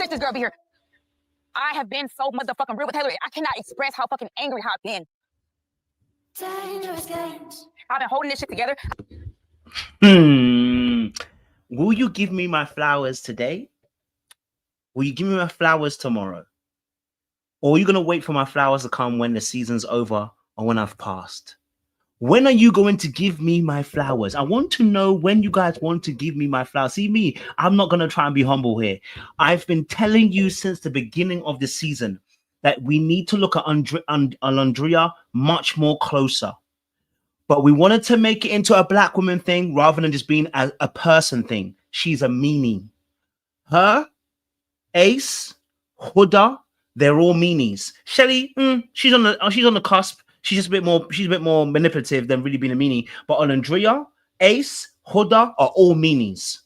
Chris, this girl be here. I have been so motherfucking real with Taylor. I cannot express how fucking angry I've been. Dangerous games. I've been holding this shit together. Will you give me my flowers today? Will you give me my flowers tomorrow? Or are you going to wait for my flowers to come when the season's over or when I've passed? When are you going to give me my flowers? I want to know when you guys want to give me my flowers. See me, I'm not going to try and be humble here. I've been telling you since the beginning of the season that we need to look at Olandria much more closer. But we wanted to make it into a black woman thing rather than just being a person thing. She's a meanie. Her, Ace, Huda, they're all meanies. Shelly, she's on the cusp. She's a bit more manipulative than really being a meanie. But Olandria, Ace, Huda are all meanies.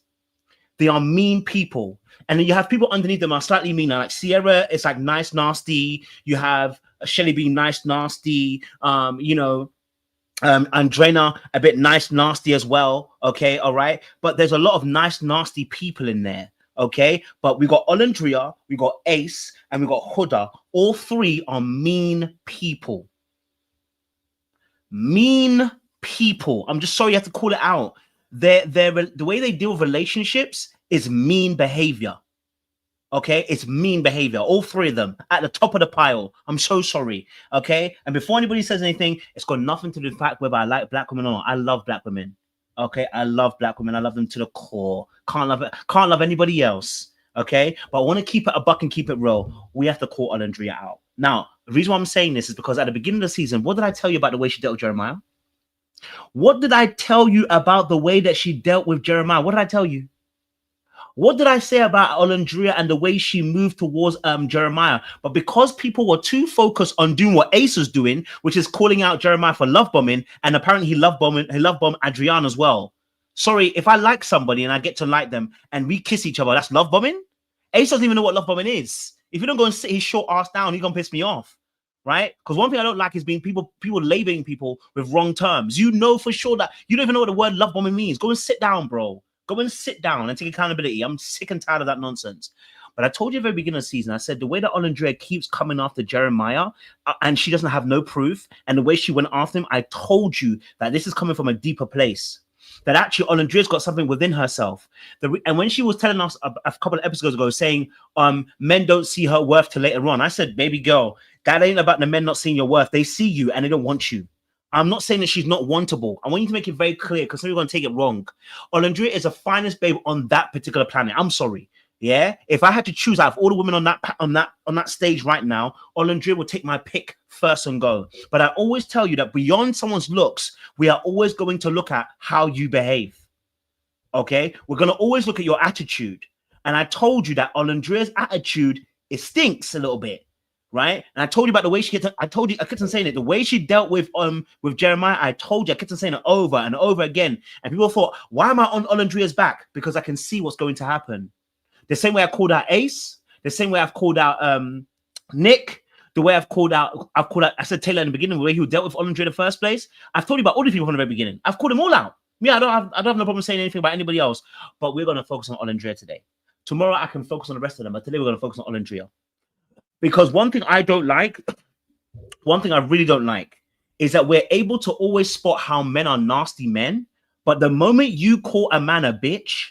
They are mean people. And then you have people underneath them are slightly meaner. Like Sierra, it's like nice, nasty. You have Shelly being nice, nasty. Andrena, a bit nice, nasty as well. Okay, all right. But there's a lot of nice, nasty people in there. Okay, but we got Olandria, we got Ace, and we got Huda. All three are mean people. Mean people. I'm just sorry you have to call it out. The way they deal with relationships is mean behavior. Okay, it's mean behavior. All three of them at the top of the pile. I'm so sorry. Okay, and before anybody says anything, it's got nothing to do with the fact whether I like black women or not. I love black women. Okay, I love black women. I love them to the core. Can't love anybody else. Okay, but I want to keep it a buck and keep it real. We have to call Olandria out. Now, the reason why I'm saying this is because at the beginning of the season, what did I tell you about the way she dealt with Jeremiah? What did I tell you about the way that she dealt with Jeremiah? What did I tell you? What did I say about Olandria and the way she moved towards Jeremiah? But because people were too focused on doing what Ace was doing, which is calling out Jeremiah for love bombing, and apparently he love bombed Adriana as well. Sorry, if I like somebody and I get to like them and we kiss each other, that's love bombing? Ace doesn't even know what love bombing is. If you don't go and sit his short ass down, he's gonna piss me off, right? Because one thing I don't like is being people labeling people with wrong terms. You know for sure that you don't even know what the word love bombing means. Go and sit down, bro. Go and sit down and take accountability. I'm sick and tired of that nonsense. But I told you at the very beginning of the season, I said the way that Olandria keeps coming after Jeremiah and she doesn't have no proof, and the way she went after him, I told you that this is coming from a deeper place. That actually Olandria's got something within herself. And when she was telling us a couple of episodes ago, saying men don't see her worth till later on, I said, baby girl, that ain't about the men not seeing your worth. They see you and they don't want you. I'm not saying that she's not wantable. I want you to make it very clear because some people are going to take it wrong. Olandria is the finest babe on that particular planet. I'm sorry. Yeah. If I had to choose out of all the women on that stage right now, Olandria would take my pick first and go. But I always tell you that beyond someone's looks, we are always going to look at how you behave. Okay. We're going to always look at your attitude. And I told you that Olandria's attitude, it stinks a little bit. Right, and I told you about the way she I kept on saying it. The way she dealt with Jeremiah, I told you, I kept on saying it over and over again. And people thought, why am I on Olandria's back? Because I can see what's going to happen. The same way I called out Ace, the same way I've called out Nick, the way I've called out I said Taylor in the beginning, the way he dealt with Olandria in the first place. I've told you about all the people from the very beginning. I've called them all out. Yeah, I don't have no problem saying anything about anybody else. But we're going to focus on Olandria today. Tomorrow I can focus on the rest of them, but today we're going to focus on Olandria. Because one thing I really don't like is that we're able to always spot how men are nasty men. But the moment you call a man a bitch,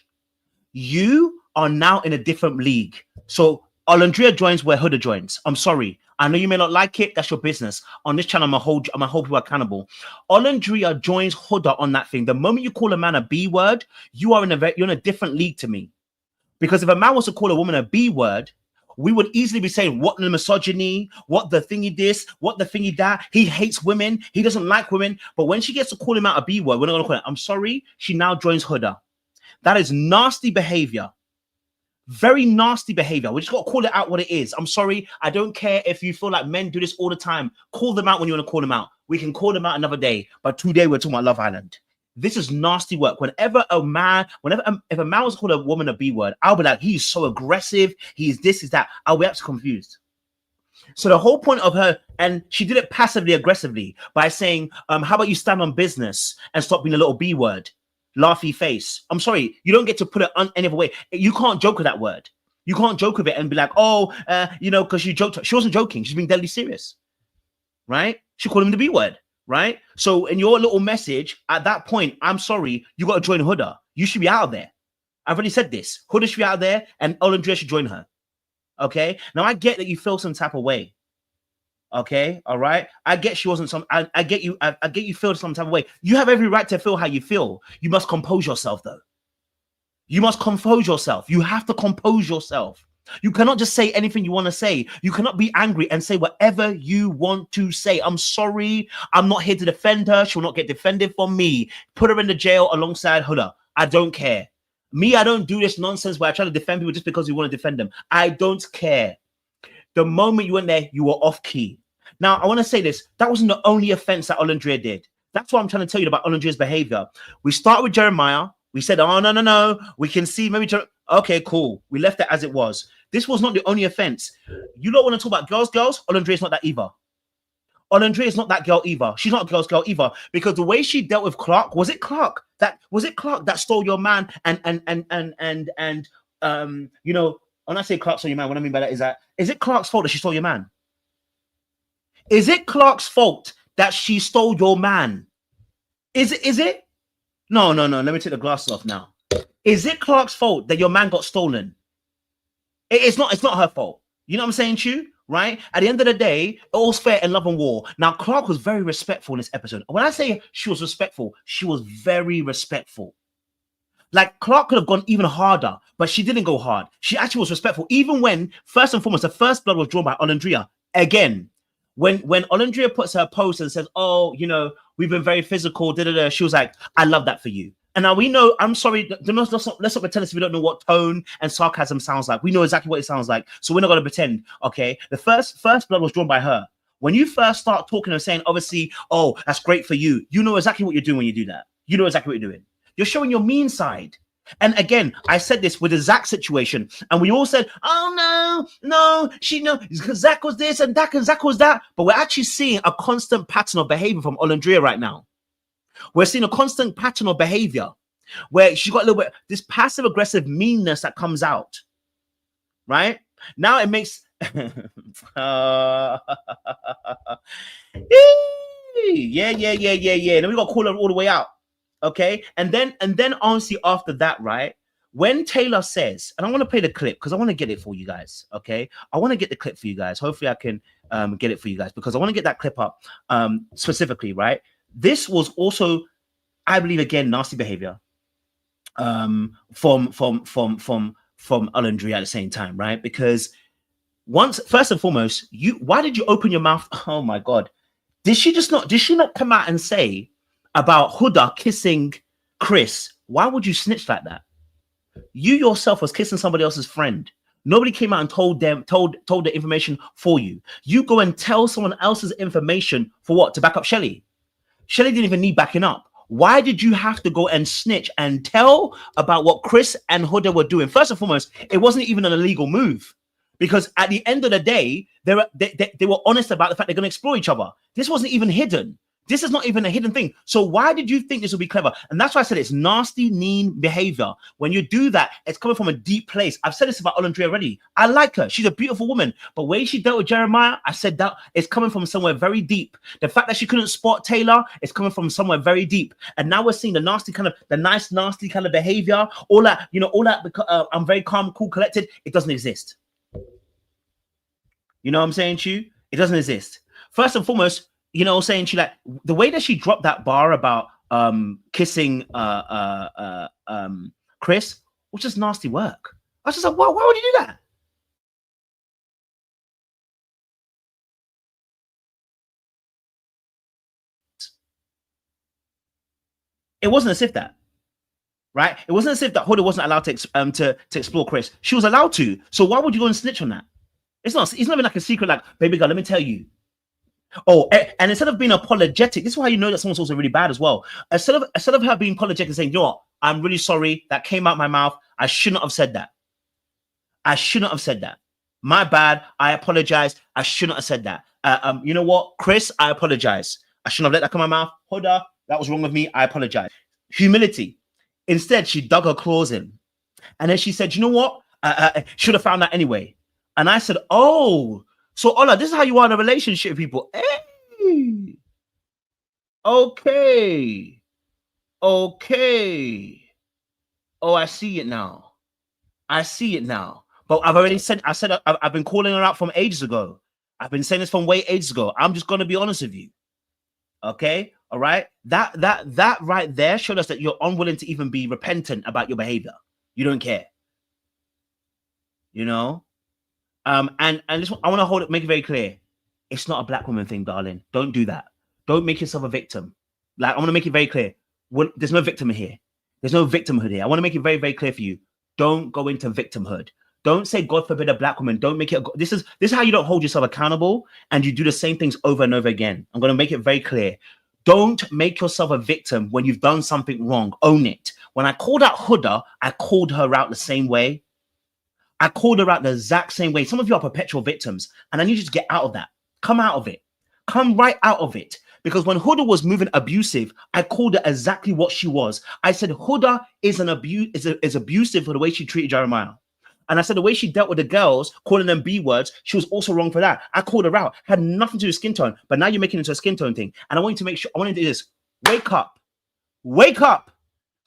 you are now in a different league. So Olandria joins where Huda joins. I'm sorry. I know you may not like it. That's your business. On this channel, I'm going to hold you accountable. Olandria joins Huda on that thing. The moment you call a man a B word, you're in a different league to me. Because if a man wants to call a woman a B word, we would easily be saying, what the misogyny, what the thingy this, what the thingy that. He hates women. He doesn't like women. But when she gets to call him out a B word, we're not going to call it. I'm sorry. She now joins Huda. That is nasty behavior. Very nasty behavior. We just got to call it out what it is. I'm sorry. I don't care if you feel like men do this all the time. Call them out when you want to call them out. We can call them out another day. But today we're talking about Love Island. This is nasty work. If a man was called a woman a B word, I'll be like, he's so aggressive. He's this, is that. I'll be absolutely confused. So the whole point of her, and she did it passively aggressively by saying, how about you stand on business and stop being a little B word, laughy face. I'm sorry, you don't get to put it any other way. You can't joke with that word. You can't joke with it and be like, oh, you know, because she joked. She wasn't joking. She's being deadly serious, right? She called him the B word, right? So in your little message, at that point, I'm sorry, you got to join Huda. You should be out of there. I've already said this. Huda should be out there and Olandria should join her. Okay? Now, I get that you feel some type of way. Okay? All right? I get she wasn't some... I get you. I get you feel some type of way. You have every right to feel how you feel. You must compose yourself, though. You must compose yourself. You have to compose yourself. You cannot just say anything you want to say. You cannot be angry and say whatever you want to say. I'm sorry. I'm not here to defend her. She will not get defended from me. Put her in the jail alongside Huda. I don't care. Me, I don't do this nonsense where I try to defend people just because we want to defend them. I don't care. The moment you went there, you were off key. Now, I want to say this. That wasn't the only offense that Olandria did. That's what I'm trying to tell you about Olandria's behavior. We start with Jeremiah. We said, oh, no. We can see maybe... Okay, cool. We left it as it was. This was not the only offense. You don't want to talk about girls. Olandria is not that either. Olandria is not that girl either. She's not a girl either. Because the way she dealt with Clark, was it Clark that stole your man? And you know, when I say Clark stole your man, what I mean by that is it Clark's fault that she stole your man? Is it Clark's fault that she stole your man? Is it? No. Let me take the glasses off now. Is it Clark's fault that your man got stolen? It's not her fault. You know what I'm saying, Chu? Right? At the end of the day, all's fair in love and war. Now, Clark was very respectful in this episode. When I say she was respectful, she was very respectful. Like, Clark could have gone even harder, but she didn't go hard. She actually was respectful, even when, first and foremost, the first blood was drawn by Olandria. Again, when Olandria puts her post and says, oh, you know, we've been very physical, she was like, I love that for you. And now we know, I'm sorry, let's not pretend as if we don't know what tone and sarcasm sounds like. We know exactly what it sounds like. So we're not going to pretend, okay? The first blood was drawn by her. When you first start talking and saying, obviously, oh, that's great for you, you know exactly what you're doing when you do that. You know exactly what you're doing. You're showing your mean side. And again, I said this with the Zach situation, and we all said, oh, no, Zach was this and Zach was that. But we're actually seeing a constant pattern of behavior from Olandria right now. We're seeing a constant pattern of behavior where she's got a little bit this passive aggressive meanness that comes out. Right now, it makes yeah. Then we got to call her all the way out. Okay, and then honestly, after that, right, when Taylor says, and I want to play the clip because I want to get it for you guys. Okay, I want to get the clip for you guys. Hopefully, I can get it for you guys because I want to get that clip up specifically, right? This was also, I believe, again, nasty behavior from Olandria at the same time, right? Because first and foremost, why did you open your mouth? Oh my God. Did she not come out and say about Huda kissing Chris? Why would you snitch like that? You yourself was kissing somebody else's friend. Nobody came out and told the information for you. You go and tell someone else's information for what? To back up Shelly. Shelly didn't even need backing up. Why did you have to go and snitch and tell about what Chris and Huda were doing? First and foremost, it wasn't even an illegal move because at the end of the day, they were honest about the fact they're going to explore each other. This wasn't even hidden. This is not even a hidden thing. So why did you think this would be clever? And that's why I said it's nasty, mean behavior. When you do that, it's coming from a deep place. I've said this about Olandria already. I like her. She's a beautiful woman. But the way she dealt with Jeremiah, I said that it's coming from somewhere very deep. The fact that she couldn't spot Taylor is coming from somewhere very deep. And now we're seeing the nasty kind of, the nice, nasty kind of behavior. All that, because I'm very calm, cool, collected. It doesn't exist. You know what I'm saying to you? It doesn't exist. First and foremost, saying she like the way that she dropped that bar about kissing Chris was just nasty work. I was just like, why would you do that? It wasn't as if that, right? It wasn't as if that Huda wasn't allowed to explore Chris. She was allowed to. So why would you go and snitch on that? It's not even like a secret, like, baby girl, let me tell you. Oh, and instead of being apologetic, this is why you know that someone's also really bad as well. Instead of her being apologetic and saying, you know what, I'm really sorry, that came out my mouth. I shouldn't have said that. I shouldn't have said that. My bad. I apologize. I shouldn't have said that. You know what, Chris, I apologize. I shouldn't have let that come out my mouth. Huda, that was wrong with me. I apologize. Humility. Instead, she dug her claws in. And then she said, you know what? Should have found that anyway. And I said, oh, so Ola, this is how you are in a relationship with people. Hey, okay. Okay. Oh, I see it now. I see it now. But I've already said, I've been calling her out from ages ago. I've been saying this from way ages ago. I'm just going to be honest with you. Okay. All right. That right there showed us that you're unwilling to even be repentant about your behavior. You don't care. You know? And this, I want to make it very clear. It's not a black woman thing, darling. Don't do that. Don't make yourself a victim. Like, I want to make it very clear. There's no victim here. There's no victimhood here. I want to make it very, very clear for you. Don't go into victimhood. Don't say, God forbid, a black woman. Don't make it. This is how you don't hold yourself accountable, and you do the same things over and over again. I'm going to make it very clear. Don't make yourself a victim when you've done something wrong. Own it. When I called out Huda, I called her out the same way. I called her out the exact same way. Some of you are perpetual victims, and I need you to get out of that. Come out of it. Come right out of it. Because when Huda was moving abusive, I called her exactly what she was. I said Huda is abusive for the way she treated Jeremiah. And I said the way she dealt with the girls, calling them B words, she was also wrong for that. I called her out. Had nothing to do with skin tone, but now you're making it into a skin tone thing. And I want you to make sure, I want you to do this. Wake up. Wake up.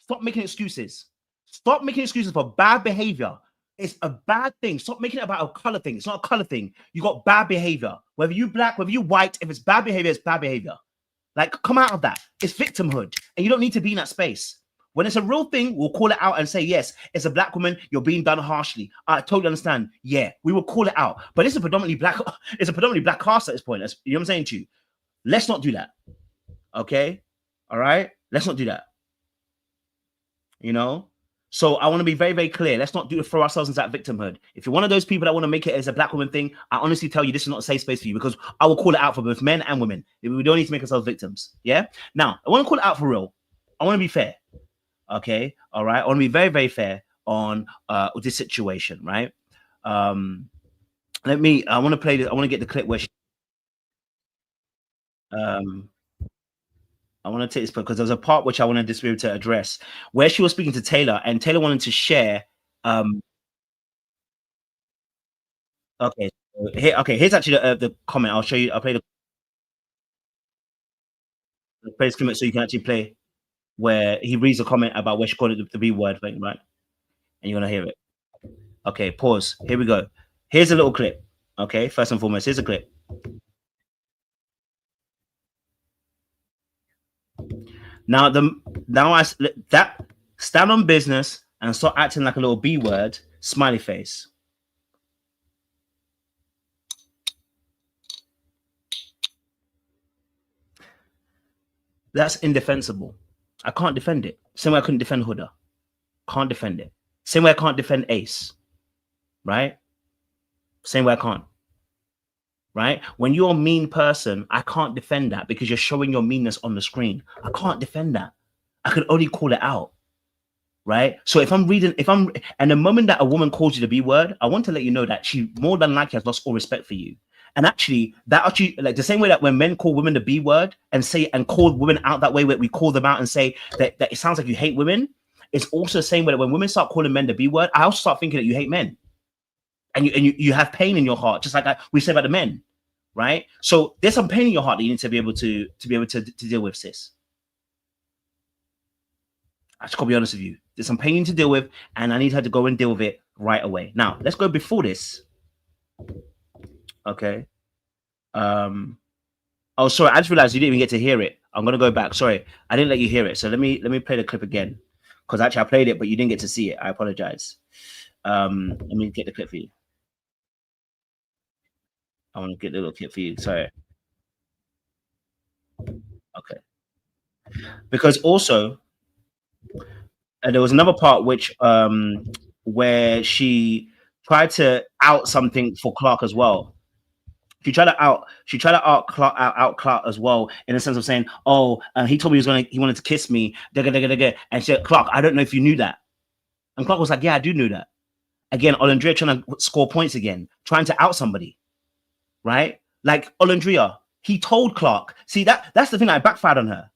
Stop making excuses. Stop making excuses for bad behavior. It's a bad thing. Stop making it about a color thing. It's not a color thing. You got bad behavior. Whether you black, whether you white, if it's bad behavior, it's bad behavior. Like, come out of that. It's victimhood. And you don't need to be in that space. When it's a real thing, we'll call it out and say, yes, it's a black woman. You're being done harshly. I totally understand. Yeah, we will call it out. But it's a predominantly black cast at this point. You know what I'm saying to you? Let's not do that. Okay? All right? Let's not do that. You know? So I want to be very, very clear. Let's not throw ourselves into that victimhood. If you're one of those people that want to make it as a black woman thing, I honestly tell you this is not a safe space for you, because I will call it out for both men and women. We don't need to make ourselves victims. Yeah. Now I want to call it out for real. I want to be fair. Okay. All right. I want to be very, very fair on this situation. Right. I want to play this. I want to get the clip where she, I want to take this because there's a part which I wanted this video to address where she was speaking to Taylor, and Taylor wanted to share. Okay, here's actually the comment. I'll show you. I'll play the comment so you can actually play where he reads a comment about where she called it the B word thing, right? And you're gonna hear it. Okay, pause. Here we go. Here's a little clip. Okay, first and foremost, here's a clip. Now that stand on business and start acting like a little B word, smiley face. That's indefensible. I can't defend it. Same way I couldn't defend Huda. Can't defend it. Same way I can't defend Ace. Right? Same way I can't. Right? When you're a mean person, I can't defend that because you're showing your meanness on the screen. I can't defend that. I can only call it out. Right? So and the moment that a woman calls you the B word, I want to let you know that she more than likely has lost all respect for you. And actually, like the same way that when men call women the B word and call women out that way, where we call them out and say that it sounds like you hate women, it's also the same way that when women start calling men the B word, I also start thinking that you hate men. And you have pain in your heart, just like we said about the men, right? So there's some pain in your heart that you need to be able to deal with, sis. I just gotta be honest with you. There's some pain you need to deal with, and I need her to go and deal with it right away. Now, let's go before this. Okay. Oh, sorry. I just realized you didn't even get to hear it. I'm gonna go back. Sorry, I didn't let you hear it. So let me play the clip again, because actually I played it, but you didn't get to see it. I apologize. Let me get the clip for you. I want to get the little clip for you. Sorry. Okay. Because also, there was another part which where she tried to out something for Clark as well. She tried to out Clark as well, in the sense of saying, "Oh, he told me he wanted to kiss me." And she said, "Clark, I don't know if you knew that." And Clark was like, "Yeah, I do know that." Again, Olandria trying to score points again, trying to out somebody, right? Like Olandria, he told Clark. See, that's the thing that backfired on her.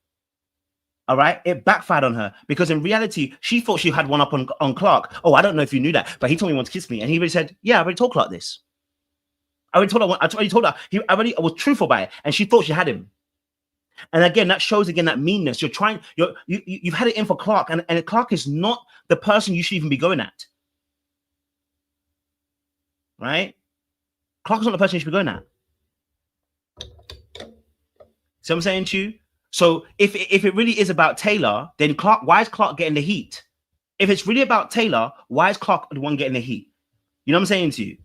All right, it backfired on her because in reality, she thought she had one up on Clark. Oh, I don't know if you knew that, but he told me he wanted to kiss me, and he really said, "Yeah, I already told Clark this. I already told her. I already told her. I was truthful about it, and she thought she had him." And again, that shows again that meanness. You've had it in for Clark, and Clark is not the person you should even be going at. Right? Clark is not the person you should be going at. See what I'm saying to you? So if it really is about Taylor, then Clark, why is Clark getting the heat? If it's really about Taylor, why is Clark the one getting the heat? You know what I'm saying to you?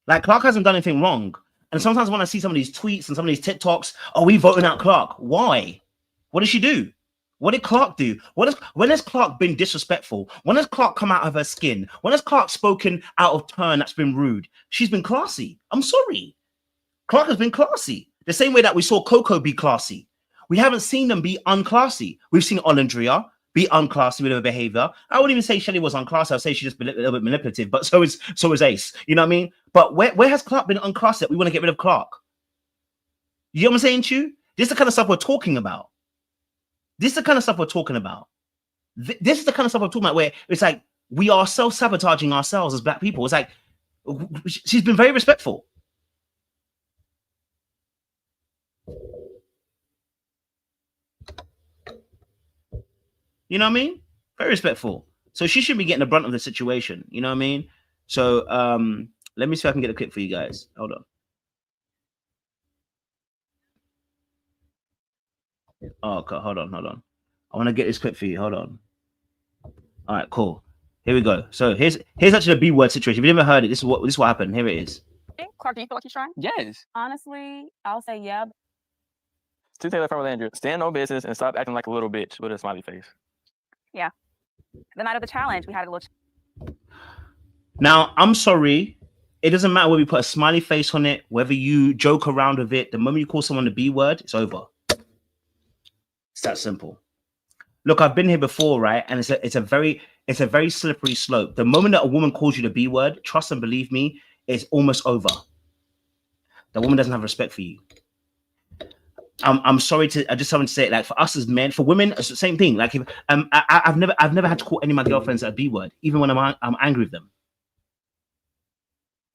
Like, Clark hasn't done anything wrong. And sometimes when I see some of these tweets and some of these TikToks, oh, we voting out Clark. Why? What did she do? What did Clark do? When has Clark been disrespectful? When has Clark come out of her skin? When has Clark spoken out of turn that's been rude? She's been classy. I'm sorry. Clark has been classy. The same way that we saw Coco be classy. We haven't seen them be unclassy. We've seen Olandria be unclassy with her behavior. I wouldn't even say Shelly was unclassy. I'd say she's just a little bit manipulative, but so is Ace. You know what I mean? But where has Clark been unclassy that we want to get rid of Clark? You know what I'm saying to you? This is the kind of stuff we're talking about. This is the kind of stuff we're talking about. This is the kind of stuff we're talking about where it's like we are self-sabotaging ourselves as Black people. It's like she's been very respectful. You know what I mean? Very respectful. So she should be getting the brunt of the situation. You know what I mean? So let me see if I can get a clip for you guys. Hold on. Oh, okay. Hold on. I want to get this clip for you. Hold on. All right, cool. Here we go. So here's actually the B word situation. If you never heard it, this is what happened. Here it is. Clark, do you feel like he's trying? Yes. Honestly, I'll say yeah. To Taylor from Olandria, stand on business and stop acting like a little bitch with a smiley face. Yeah. The night of the challenge, we had a little. Now, I'm sorry. It doesn't matter whether you put a smiley face on it, whether you joke around with it. The moment you call someone the B word, it's over. It's that simple. Look, I've been here before, right? And it's a very slippery slope. The moment that a woman calls you the B word, trust and believe me, it's almost over. The woman doesn't have respect for you. I'm sorry I just want to say it. Like, for us as men, for women, it's the same thing. Like, if I've never had to call any of my girlfriends a B word, even when I'm angry with them.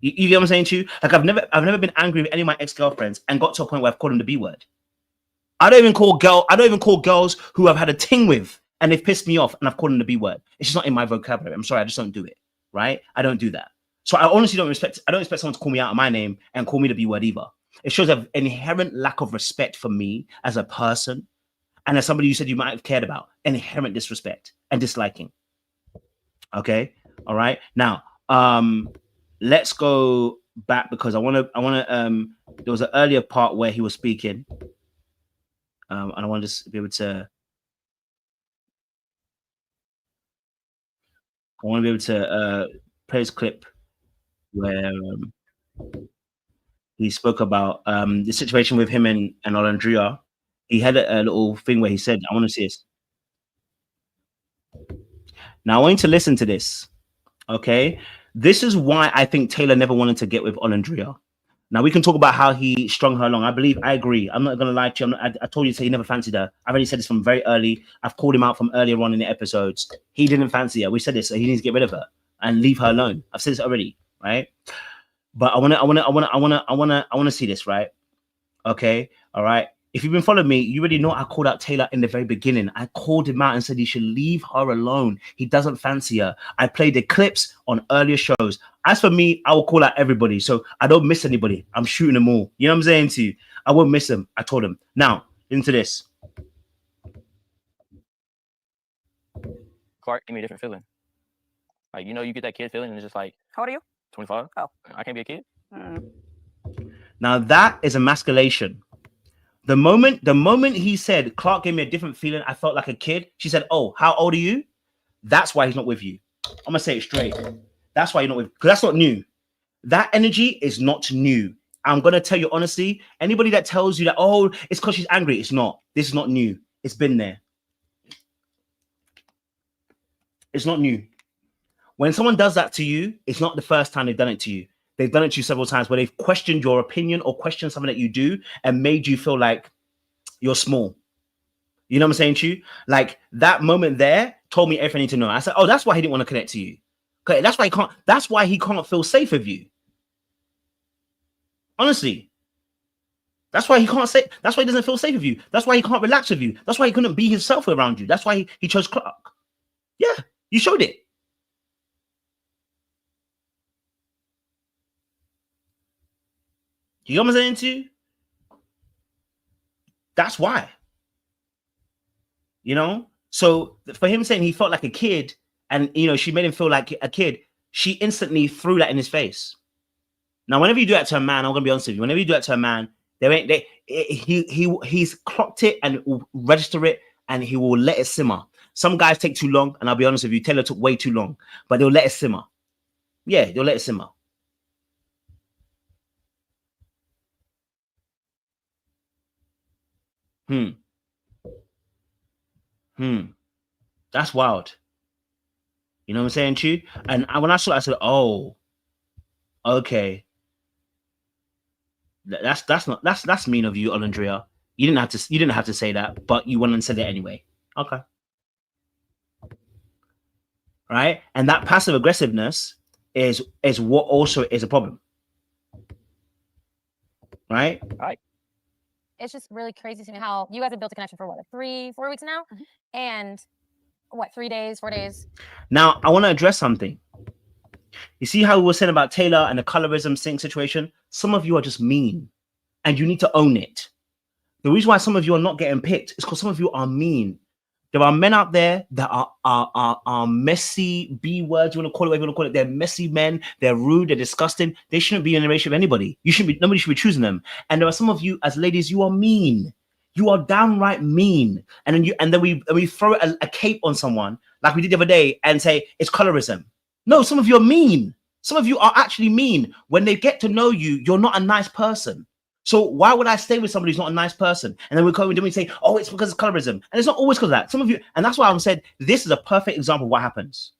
You get what I'm saying to you? Like, I've never been angry with any of my ex-girlfriends and got to a point where I've called them the B word. I don't even call girls who I've had a ting with and they've pissed me off and I've called them the B word. It's just not in my vocabulary. I'm sorry, I just don't do it. Right? I don't do that. So I honestly don't expect someone to call me out of my name and call me the B word either. It shows an inherent lack of respect for me as a person and as somebody you said you might have cared about. Inherent disrespect and disliking. Okay? All right. Now, let's go back because I want to there was an earlier part where he was speaking. And I want to just be able to play this clip where he spoke about the situation with him and Olandria. He had a little thing where he said, I want to see this. Now I want you to listen to this. Okay. This is why I think Taylor never wanted to get with Olandria. Now we can talk about how he strung her along. I agree. I'm not gonna lie to you. I told you to say he never fancied her. I've already said this from very early. I've called him out from earlier on in the episodes. He didn't fancy her. We said this, so he needs to get rid of her and leave her alone. I've said this already, right? But I wanna see this, right? Okay, all right. If you've been following me, you already know I called out Taylor in the very beginning. I called him out and said he should leave her alone. He doesn't fancy her. I played the clips on earlier shows. As for me, I will call out everybody. So I don't miss anybody. I'm shooting them all. You know what I'm saying to you? I won't miss them. I told him. Now, into this. Clark, give me a different feeling. Like, you know, you get that kid feeling and it's just like, How old are you? 25. Oh. I can't be a kid. Now that is emasculation. The moment he said Clark gave me a different feeling, I felt like a kid. She said, "Oh, how old are you?" That's why he's not with you. I'm gonna say it straight. That's why you're not with. Because that's not new. That energy is not new. I'm gonna tell you honestly. Anybody that tells you that, oh, it's because she's angry, it's not. This is not new. It's been there. It's not new. When someone does that to you, it's not the first time they've done it to you. They've done it to you several times where they've questioned your opinion or questioned something that you do and made you feel like you're small. You know what I'm saying to you? Like that moment there told me everything I need to know. I said, oh, that's why he didn't want to connect to you. Okay, that's why he can't feel safe with you. Honestly. That's why he doesn't feel safe with you. That's why he can't relax with you. That's why he couldn't be himself around you. That's why he chose Clark. Yeah, you showed it. You know what I'm saying to you? That's why. You know? So for him saying he felt like a kid and, you know, she made him feel like a kid, she instantly threw that in his face. Now, whenever you do that to a man, I'm going to be honest with you. Whenever you do that to a man, he's clocked it and will register it and he will let it simmer. Some guys take too long, and I'll be honest with you, Taylor took way too long, but they'll let it simmer. Yeah, they'll let it simmer. That's wild. You know what I'm saying to you? And when I saw it, I said, oh, okay. That's mean of you, Olandria. You didn't have to say that, but you went and said it anyway. Okay. Right? And that passive aggressiveness is what also is a problem. Right? Right. It's just really crazy to me how you guys have built a connection for what, like 3-4 weeks now? And what, 3 days, 4 days? Now, I want to address something. You see how we were saying about Taylor and the colorism situation? Some of you are just mean and you need to own it. The reason why some of you are not getting picked is because some of you are mean. There are men out there that are messy, B words, you want to call it whatever you want to call it. They're messy men. They're rude. They're disgusting. They shouldn't be in a relationship with anybody. Nobody should be choosing them. And there are some of you as ladies, you are mean. You are downright mean. And then we throw a cape on someone like we did the other day and say it's colorism. No, some of you are mean. Some of you are actually mean. When they get to know you, you're not a nice person. So why would I stay with somebody who's not a nice person? And then we come and we say, oh, it's because it's colorism. And it's not always because of that. Some of you, and that's why I'm said, this is a perfect example of what happens.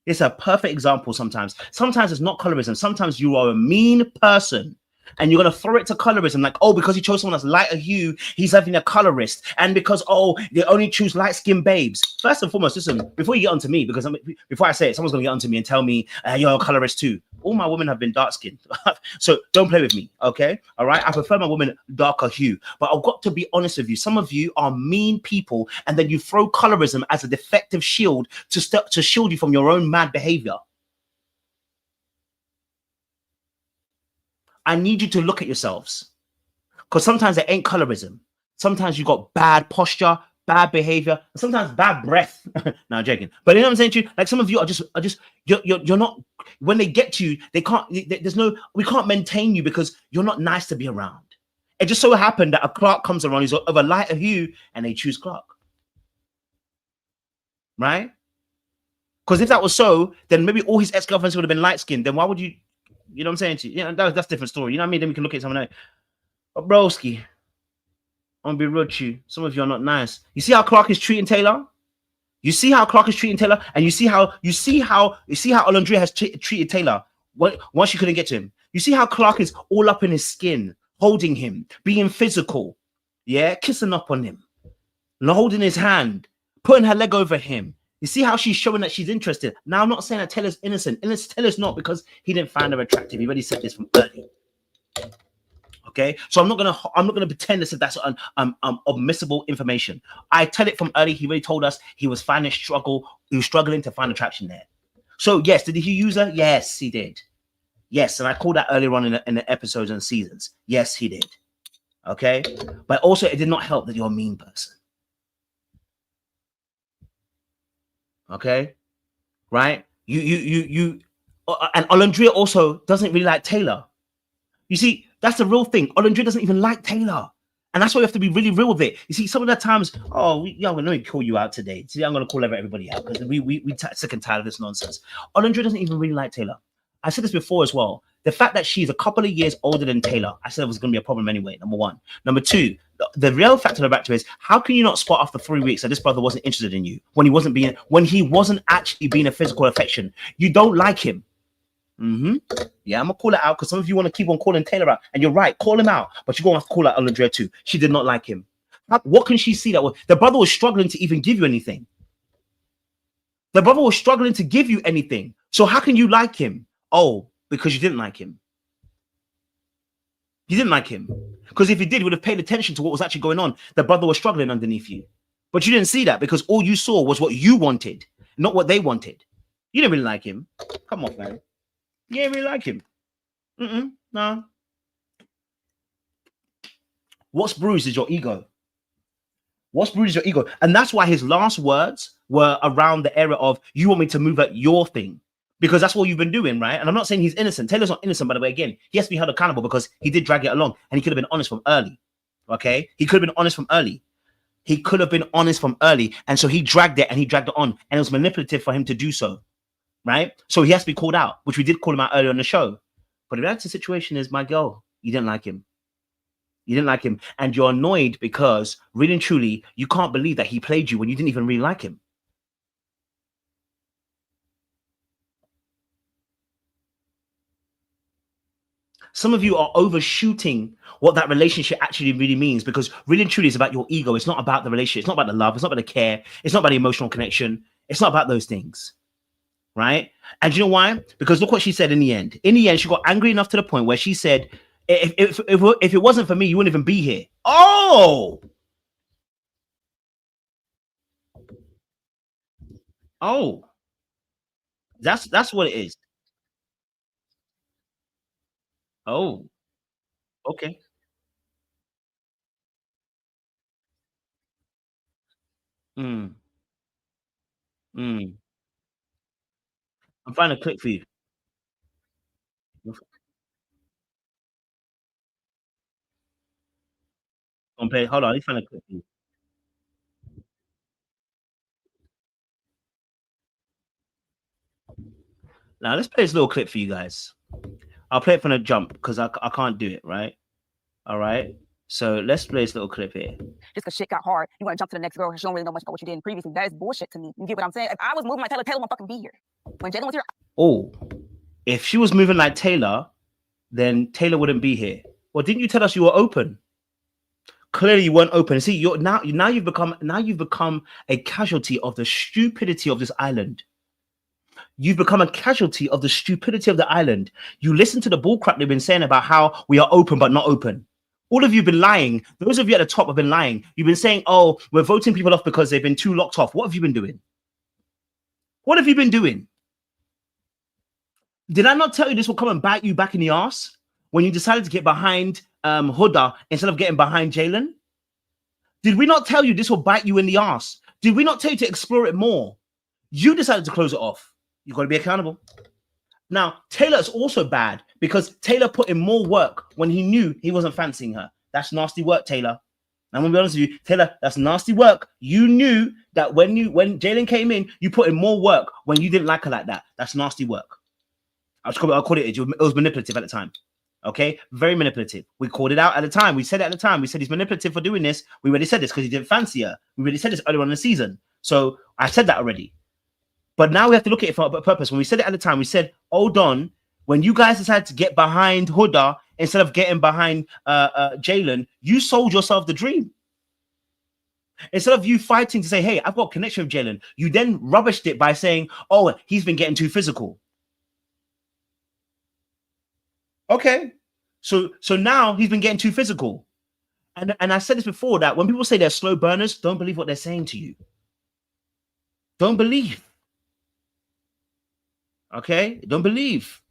It's a perfect example sometimes. Sometimes it's not colorism. Sometimes you are a mean person. And you're going to throw it to colorism like, oh, because he chose someone that's lighter hue, he's having a colorist. And because, oh, they only choose light-skinned babes. First and foremost, listen, before you get onto me, because before I say it, someone's going to get onto me and tell me, you're a colorist too. All my women have been dark-skinned. So don't play with me, okay? All right? I prefer my women darker hue. But I've got to be honest with you. Some of you are mean people, and then you throw colorism as a defective shield to shield you from your own mad behavior. I need you to look at yourselves, because sometimes it ain't colorism. Sometimes you got bad posture, bad behavior, and sometimes bad breath. No, I'm joking. But you know what I'm saying to you? Like some of you are just you're not. When they get to you, we can't maintain you because you're not nice to be around. It just so happened that a Clark comes around, he's of a lighter hue, and they choose Clark. Right? Because if that was so, then maybe all his ex-girlfriends would have been light-skinned. Then why would you? You know what I'm saying to you? Yeah, that's a different story. You know what I mean? Then we can look at something else. But broski, I'm gonna be real to you. Some of you are not nice. You see how Clark is treating Taylor? You see how Clark is treating Taylor, and you see how Olandria has treated Taylor once she couldn't get to him. You see how Clark is all up in his skin, holding him, being physical, yeah, kissing up on him, and holding his hand, putting her leg over him. You see how she's showing that she's interested. Now, I'm not saying that Taylor's innocent. Taylor's not, because he didn't find her attractive. He already said this from early. Okay, so I'm not gonna pretend this that's admissible information. I tell it from early. He already told us he was struggling to find attraction there. So yes, did he use her? Yes, he did. Yes, and I called that earlier on in the episodes and seasons. Yes, he did. Okay, but also it did not help that you're a mean person. Okay, right? You and Olandria also doesn't really like Taylor. You see, that's the real thing. Olandria doesn't even like Taylor, and that's why we have to be really real with it. You see, some of the times, let me call you out today. See, I'm gonna call everybody out because we sick and tired of this nonsense. Olandria doesn't even really like Taylor. I said this before as well. The fact that she's a couple of years older than Taylor, I said it was going to be a problem anyway, number one. Number two, the real fact of the matter is, how can you not spot after 3 weeks that this brother wasn't interested in you when he wasn't actually being a physical affection? You don't like him. Yeah, I'm gonna call it out because some of you want to keep on calling Taylor out, and you're right. Call him out, but you're gonna have to call out Olandria too. She did not like him. What can she see that the brother was struggling to even give you anything? The brother was struggling to give you anything. So how can you like him? Oh, because you didn't like him. You didn't like him. Because if you did, you would have paid attention to what was actually going on. The brother was struggling underneath you. But you didn't see that because all you saw was what you wanted, not what they wanted. You didn't really like him. Come on, man. You didn't really like him. No. What's bruised is your ego. What's bruised is your ego. And that's why his last words were around the area of, you want me to move at your thing. Because that's what you've been doing, right? And I'm not saying he's innocent. Taylor's not innocent, by the way. Again, he has to be held accountable because he did drag it along. And he could have been honest from early. Okay? He could have been honest from early. He could have been honest from early. And so he dragged it and he dragged it on. And it was manipulative for him to do so. Right? So he has to be called out, which we did call him out earlier on the show. But the reality situation is, my girl, you didn't like him. You didn't like him. And you're annoyed because, really and truly, you can't believe that he played you when you didn't even really like him. Some of you are overshooting what that relationship actually really means because really and truly it's about your ego. It's not about the relationship. It's not about the love. It's not about the care. It's not about the emotional connection. It's not about those things. Right? And you know why? Because look what she said in the end. In the end, she got angry enough to the point where she said, if it wasn't for me, you wouldn't even be here. Oh! Oh. That's what it is. Oh. Okay. Mm. Mm. I'm finding a clip for you. Hold on, let me find a clip for you. Now let's play this little clip for you guys. I'll play it from the jump because I can't do it, right? All right. So let's play this little clip here. Just because shit got hard, you want to jump to the next girl because you don't really know much about what you did previously. That is bullshit to me. You get what I'm saying? If I was moving like Taylor, Taylor won't fucking be here. When Jalen was here. Oh, if she was moving like Taylor, then Taylor wouldn't be here. Well, didn't you tell us you were open? Clearly you weren't open. See, now you've become a casualty of the stupidity of this island. You've become a casualty of the stupidity of the island. You listen to the bullcrap they've been saying about how we are open but not open. All of you have been lying. Those of you at the top have been lying. You've been saying, oh, we're voting people off because they've been too locked off. What have you been doing? What have you been doing? Did I not tell you this will come and bite you back in the ass when you decided to get behind Huda instead of getting behind Jalen? Did we not tell you this will bite you in the ass? Did we not tell you to explore it more? You decided to close it off. You've got to be accountable. Now, Taylor is also bad because Taylor put in more work when he knew he wasn't fancying her. That's nasty work, Taylor. I'm going to be honest with you, Taylor, that's nasty work. You knew that when Jalen came in, you put in more work when you didn't like her like that. That's nasty work. I'll call it. It was manipulative at the time. Okay? Very manipulative. We called it out at the time. We said it at the time. We said he's manipulative for doing this. We already said this because he didn't fancy her. We already said this earlier on in the season. So I said that already. But now we have to look at it for a purpose. When we said it at the time, we said, hold on, when you guys decided to get behind Huda instead of getting behind Jalen, you sold yourself the dream. Instead of you fighting to say, hey, I've got a connection with Jalen, you then rubbished it by saying, oh, he's been getting too physical. Okay. So now he's been getting too physical. And I said this before, that when people say they're slow burners, don't believe what they're saying to you. Don't believe. Okay? Don't believe.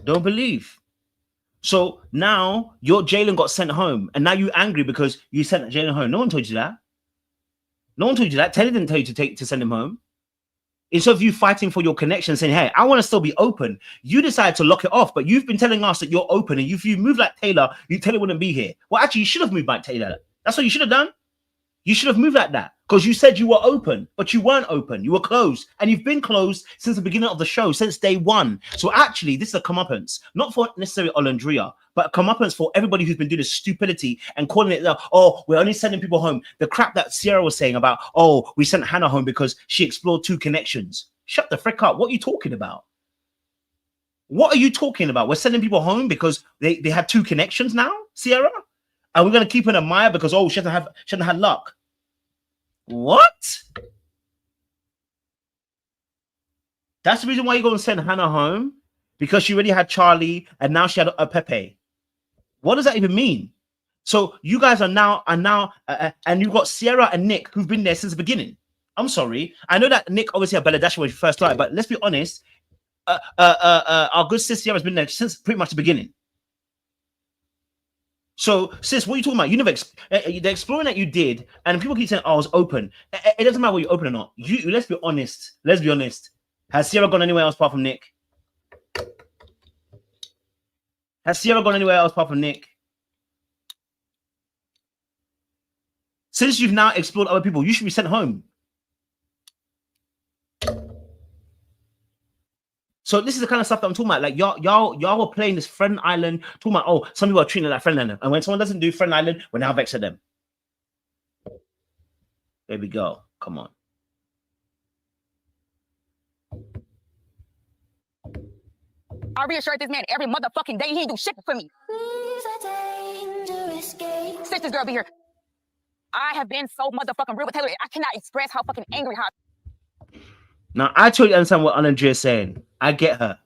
Don't believe. So now your Jalen got sent home, and now you're angry because you sent Jalen home. No one told you that. No one told you that. Taylor didn't tell you to send him home. Instead of you fighting for your connection, saying, hey, I want to still be open, you decided to lock it off, but you've been telling us that you're open, and if you move like Taylor, Taylor wouldn't be here. Well, actually, you should have moved like Taylor. That's what you should have done. You should have moved like that because you said you were open, but you weren't open. You were closed, and you've been closed since the beginning of the show, since day one. So actually, this is a comeuppance, not for necessarily Olandria, but a comeuppance for everybody who's been doing this stupidity and calling it, oh, we're only sending people home. The crap that Sierra was saying about, oh, we sent Hannah home because she explored 2 connections. Shut the frick up. What are you talking about? What are you talking about? We're sending people home because they have 2 connections now, Sierra? And we're gonna keep her in a mire because she hasn't had luck. What? That's the reason why you're gonna send Hannah home? Because she already had Charlie and now she had a Pepe. What does that even mean? So you guys are now and you've got Sierra and Nick who've been there since the beginning. I'm sorry. I know that Nick obviously had Bella when she first started, but let's be honest. Our good sis Sierra has been there since pretty much the beginning. So, sis, what are you talking about? You never the exploring that you did, and people keep saying, "Oh, I was open." It doesn't matter whether you're open or not. Let's be honest. Let's be honest. Has Sierra gone anywhere else apart from Nick? Has Sierra gone anywhere else apart from Nick? Since you've now explored other people, you should be sent home. So this is the kind of stuff that I'm talking about. Like y'all were playing this Friend Island, talking about, oh, some people are treating it like Friend Island. And when someone doesn't do Friend Island, we're now vexed at them. There we go. Come on. I reassured this man every motherfucking day he ain't do shit for me. Since this girl be here. I have been so motherfucking real with Taylor. I cannot express how fucking angry how. Now, I totally understand what Olandria is saying. I get her.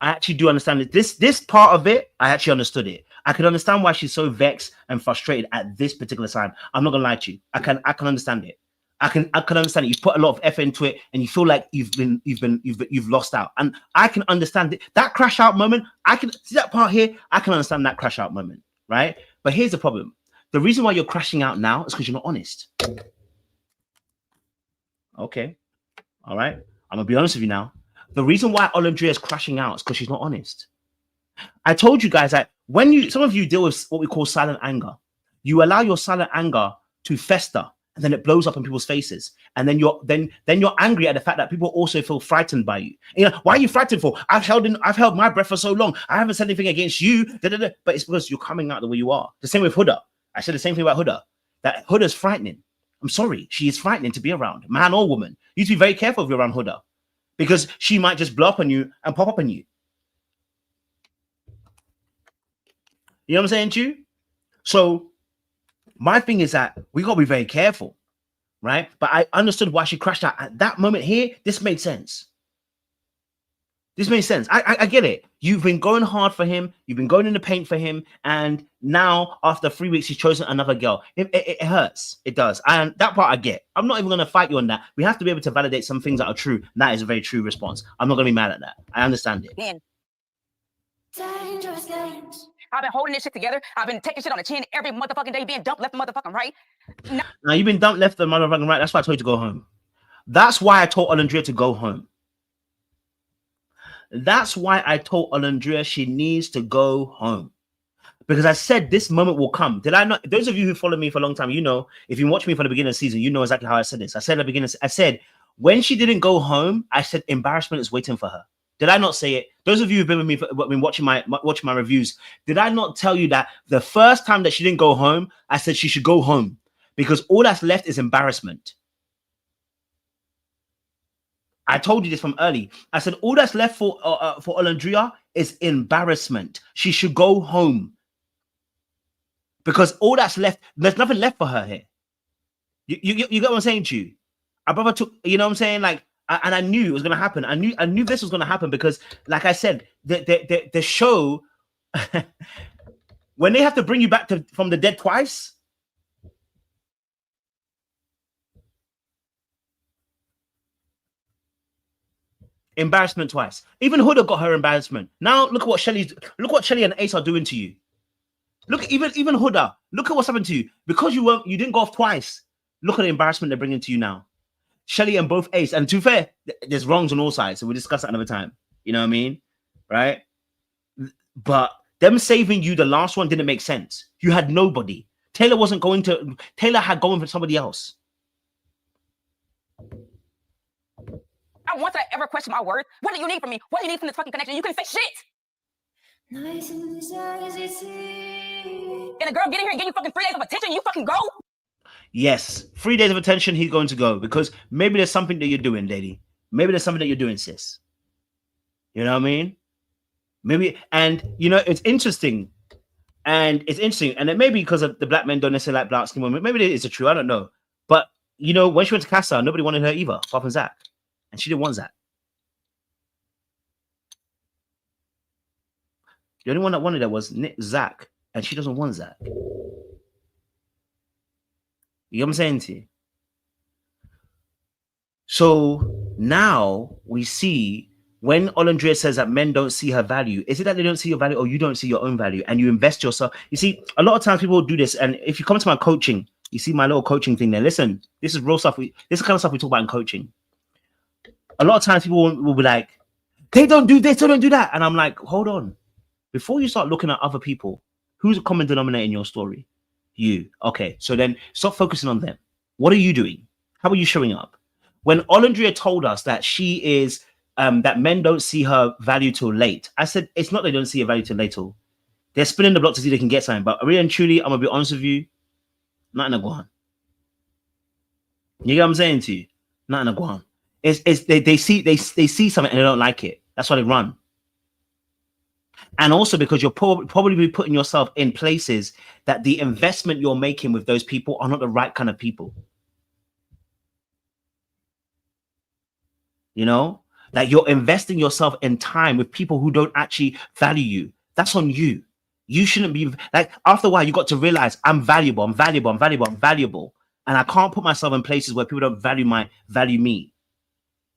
I actually do understand it. This part of it, I actually understood it. I can understand why she's so vexed and frustrated at this particular time. I'm not gonna lie to you. I can understand it. I can understand it. You've put a lot of effort into it, and you feel like you've lost out. And I can understand it. That crash out moment. I can see that part here. I can understand that crash out moment, right? But here's the problem. The reason why you're crashing out now is because you're not honest. Okay, all right. I'm gonna be honest with you now. The reason why Olandria is crashing out is because she's not honest. I told you guys that when some of you deal with what we call silent anger, you allow your silent anger to fester, and then it blows up in people's faces, and then you're angry at the fact that people also feel frightened by you. You know, why are you frightened for? I've held my breath for so long. I haven't said anything against you. But it's because you're coming out the way you are. The same with Huda. I said the same thing about Huda. That Huda's frightening. I'm sorry, she is frightening to be around, man or woman. You need to be very careful if you're around Huda, because she might just blow up on you and pop up on you. You know what I'm saying to you? So my thing is that we got to be very careful, right? But I understood why she crashed out at that moment here. This made sense. This makes sense. I get it. You've been going hard for him. You've been going in the paint for him. And now, after 3 weeks, he's chosen another girl. It hurts. It does. And that part I get. I'm not even going to fight you on that. We have to be able to validate some things that are true. And that is a very true response. I'm not going to be mad at that. I understand it. Man. Dangerous games. I've been holding this shit together. I've been taking shit on the chin every motherfucking day, being dumped left the motherfucking right. Now, you've been dumped left the motherfucking right. That's why I told you to go home. That's why I told Olandria to go home. That's why I told Olandria she needs to go home. Because I said this moment will come. Did I not? Those of you who follow me for a long time, you know, if you watch me from the beginning of the season, you know exactly how I said this. I said at the beginning, I said, when she didn't go home, I said embarrassment is waiting for her. Did I not say it? Those of you who've been with me, been watching my reviews, did I not tell you that the first time that she didn't go home, I said she should go home because all that's left is embarrassment. I told you this from early. I said all that's left for Olandria is embarrassment. She should go home because all that's left, there's nothing left for her here. You get what I'm saying to you? Our brother took, you know what I'm saying, like. And I knew it was gonna happen. I knew this was gonna happen because, like I said, the show, when they have to bring you back from the dead twice, embarrassment twice. Even Huda got her embarrassment. Now look what Shelly and Ace are doing to you. Look, even Huda, look at what's happened to you because you didn't go off twice. Look at the embarrassment they're bringing to you now. Shelly and both Ace, and to be fair, there's wrongs on all sides, so we'll discuss that another time. You know what I mean, right? But them saving you the last one didn't make sense. You had nobody. Taylor wasn't going to. Taylor had going for somebody else. I once I ever question my word. What do you need from me? What do you need from this fucking connection? You couldn't say shit. And a girl get in here and give you fucking 3 days of attention. You fucking go. Yes, 3 days of attention, he's going to go because maybe there's something that you're doing, lady. Maybe there's something that you're doing, sis. You know what I mean? Maybe, and you know, it's interesting. And it's interesting, and it may be because of the black men don't necessarily like black skin women. Maybe it's true, I don't know. But you know, when she went to Casa, nobody wanted her either, apart from Zach, and she didn't want Zach. The only one that wanted her was Zach, and she doesn't want Zach. You know what I'm saying to you? So now we see when Olandria says that men don't see her value, is it that they don't see your value or you don't see your own value and you invest yourself? You see, a lot of times people will do this. And if you come to my coaching, you see my little coaching thing there. Listen, this is real stuff. This is the kind of stuff we talk about in coaching. A lot of times people will be like, they don't do this, they don't do that. And I'm like, hold on. Before you start looking at other people, who's a common denominator in your story? You. Okay, so then stop focusing on them. What are you doing? How are you showing up? When Olandria told us that she is, that men don't see her value till late, I said, it's not they don't see her value till late. They're spinning the block to see they can get something. But really and truly, I'm going to be honest with you, not in a guan. You get what I'm saying to you? Not in a guan. They see something and they don't like it. That's why they run. And also because you're probably be putting yourself in places that the investment you're making with those people are not the right kind of people. You know, like you're investing yourself in time with people who don't actually value you. That's on you. You shouldn't be like, after a while, you got to realize I'm valuable, I'm valuable, I'm valuable, I'm valuable. And I can't put myself in places where people don't value me.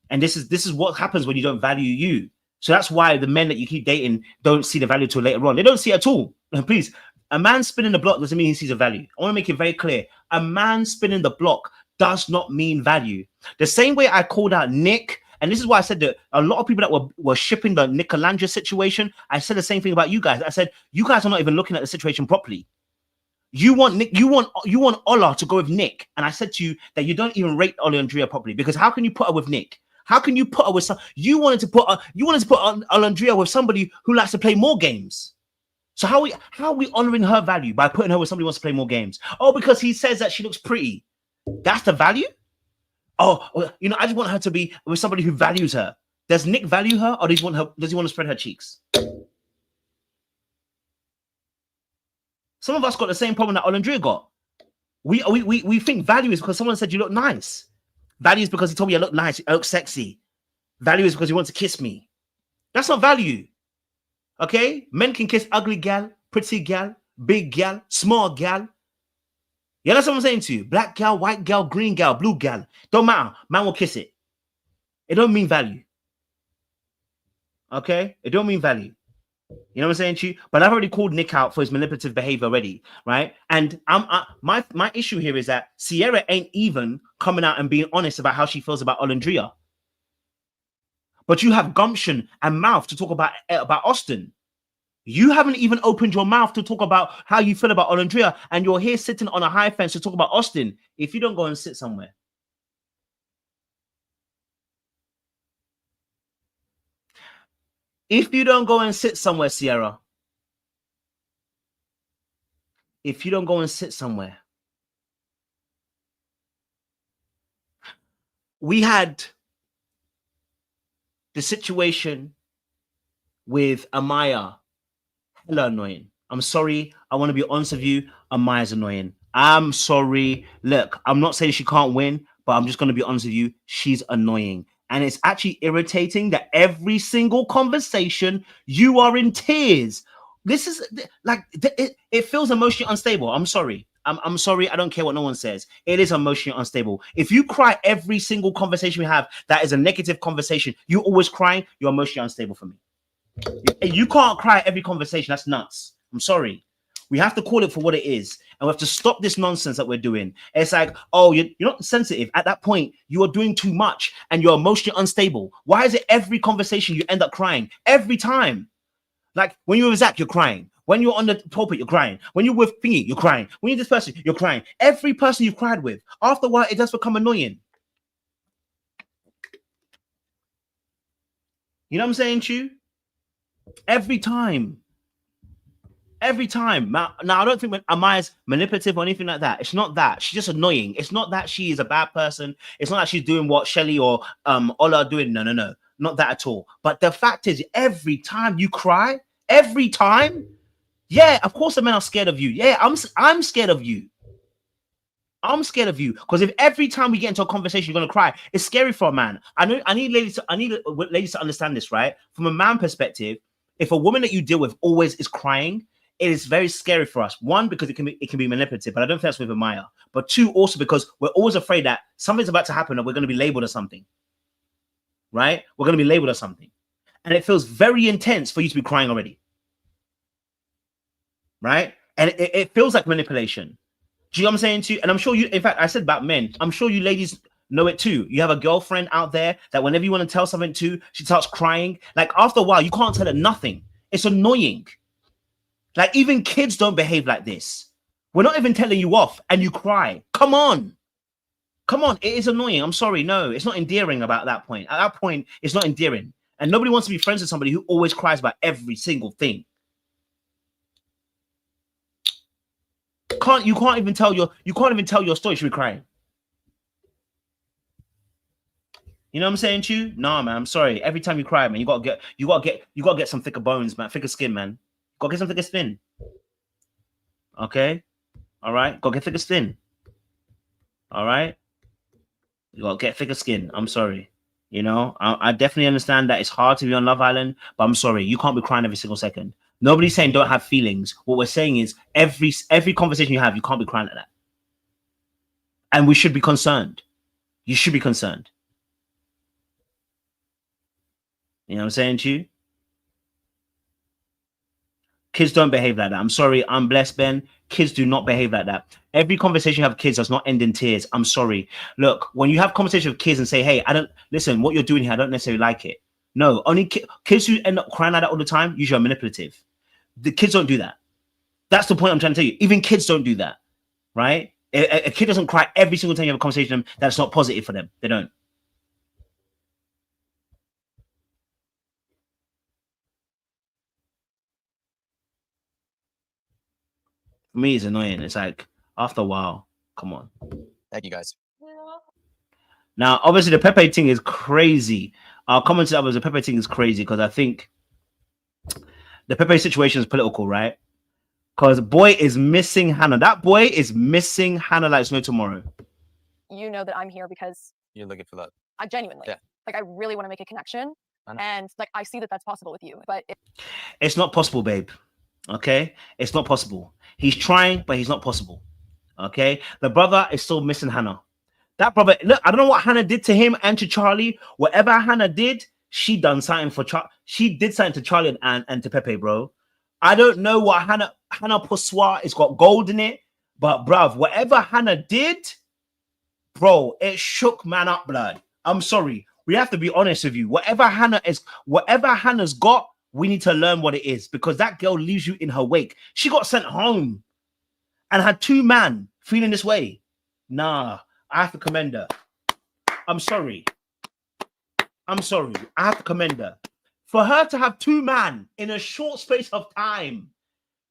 And this is what happens when you don't value you. So that's why the men that you keep dating don't see the value till later on. They don't see it at all. And please, a man spinning the block doesn't mean he sees a value. I want to make it very clear. A man spinning the block does not mean value. The same way I called out Nick, and this is why I said that a lot of people that were shipping the Nick Olandria situation, I said the same thing about you guys. I said, you guys are not even looking at the situation properly. You want Nick, you want Ola to go with Nick. And I said to you that you don't even rate Olandria properly, because how can you put her with Nick? How can you put her with some? You wanted to put Olandria with somebody who likes to play more games. So how are we honoring her value by putting her with somebody who wants to play more games? Oh, because he says that she looks pretty. That's the value? Oh, you know, I just want her to be with somebody who values her. Does Nick value her, or does he want to spread her cheeks? Some of us got the same problem that Olandria got. We think value is because someone said you look nice. Value is because he told me I look nice, I look sexy. Value is because he wants to kiss me. That's not value. Okay? Men can kiss ugly gal, pretty gal, big gal, small gal. Yeah, that's what I'm saying to you. Black gal, white gal, green gal, blue gal. Don't matter. Man will kiss it. It don't mean value. Okay? It don't mean value. You know what I'm saying to you? But I've already called Nick out for his manipulative behavior already, right? And my issue here is that Sierra ain't even coming out and being honest about how she feels about Olandria. But you have gumption and mouth to talk about Austin. You haven't even opened your mouth to talk about how you feel about Olandria, and you're here sitting on a high fence to talk about Austin. If you don't go and sit somewhere. If you don't go and sit somewhere, Sierra. If you don't go and sit somewhere. We had the situation with Amaya. Hella annoying. I'm sorry. I want to be honest with you. Amaya's annoying. I'm sorry. Look, I'm not saying she can't win, but I'm just going to be honest with you. She's annoying. And it's actually irritating that every single conversation you are in tears. This is like, it feels emotionally unstable. I'm sorry. I'm sorry. I don't care what no one says. It is emotionally unstable. If you cry every single conversation we have, that is a negative conversation. You always crying, you're emotionally unstable for me. You can't cry every conversation. That's nuts. I'm sorry. We have to call it for what it is. And we have to stop this nonsense that we're doing. It's like, oh, you're not sensitive. At that point, you are doing too much and you're emotionally unstable. Why is it every conversation you end up crying? Every time. Like when you're with Zach, you're crying. When you're on the pulpit, you're crying. When you're with Thingy, you're crying. When you're this person, you're crying. Every person you've cried with. After a while, it does become annoying. You know what I'm saying to you? Every time. Every time. Now, I don't think Amaya's manipulative or anything like that. It's not that. She's just annoying. It's not that she is a bad person. It's not that she's doing what Shelly or Ola are doing. No. not that at all. But the fact is, every time you cry, every time, yeah, of course the men are scared of you. Yeah, I'm scared of you. I'm scared of you because if every time we get into a conversation you're gonna cry, it's scary for a man. I need ladies to understand this, right? From a man perspective, if a woman that you deal with always is crying, it is very scary for us. One, because it can be manipulative, but I don't think that's with Maya. But two, also because we're always afraid that something's about to happen and we're gonna be labeled as something. Right? We're gonna be labeled as something. And it feels very intense for you to be crying already. Right? And it feels like manipulation. Do you know what I'm saying to you? And I'm sure you, in fact, I said about men, I'm sure you ladies know it too. You have a girlfriend out there that whenever you want to tell something to, she starts crying. Like after a while, you can't tell her nothing. It's annoying. Like even kids don't behave like this. We're not even telling you off and you cry. Come on. Come on. It is annoying. I'm sorry. No, it's not endearing about that point. At that point, it's not endearing. And nobody wants to be friends with somebody who always cries about every single thing. You can't even tell your story. She'll be crying. You know what I'm saying to you? Nah, man. I'm sorry. Every time you cry, man, you gotta get some thicker bones, man. Thicker skin, man. Gotta get some thicker skin. Okay? All right? Gotta get thicker skin. All right? You gotta get thicker skin. I'm sorry. You know, I definitely understand that it's hard to be on Love Island, but I'm sorry. You can't be crying every single second. Nobody's saying don't have feelings. What we're saying is every conversation you have, you can't be crying like that. And we should be concerned. You should be concerned. You know what I'm saying to you? Kids don't behave like that. I'm sorry. I'm blessed, Ben. Kids do not behave like that. Every conversation you have with kids does not end in tears. I'm sorry. Look, when you have conversations with kids and say, hey, listen, what you're doing here, I don't necessarily like it. No, only kids who end up crying like that all the time usually are manipulative. The kids don't do that. That's the point I'm trying to tell you. Even kids don't do that, right? A kid doesn't cry every single time you have a conversation with them that's not positive for them. They don't. For me, it's annoying. It's like, after a while, come on. Thank you, guys. Now, obviously, the Pepe thing is crazy. I'll comment to that, but the Pepe thing is crazy because I think the Pepe situation is political, right? Because boy is missing Hannah. That boy is missing Hannah like it's no tomorrow. You know that I'm here because You're looking for that. I genuinely, like, I really want to make a connection. And like, I see that that's possible with you, but it's not possible, babe. Okay? It's not possible. He's trying, but he's not possible. Okay? The brother is still missing Hannah. That brother, look, I don't know what Hannah did to him and to Charlie. Whatever Hannah did, she done something for Charlie. She did something to Charlie and to Pepe, bro. I don't know what Hannah Poussoir, it's got gold in it, but bruv, whatever Hannah did, bro, it shook man up, blood. I'm sorry. We have to be honest with you. Whatever Hannah's got, we need to learn what it is because that girl leaves you in her wake. She got sent home and had two men feeling this way. Nah, I have to commend her. I'm sorry. I have to commend her. For her to have two men in a short space of time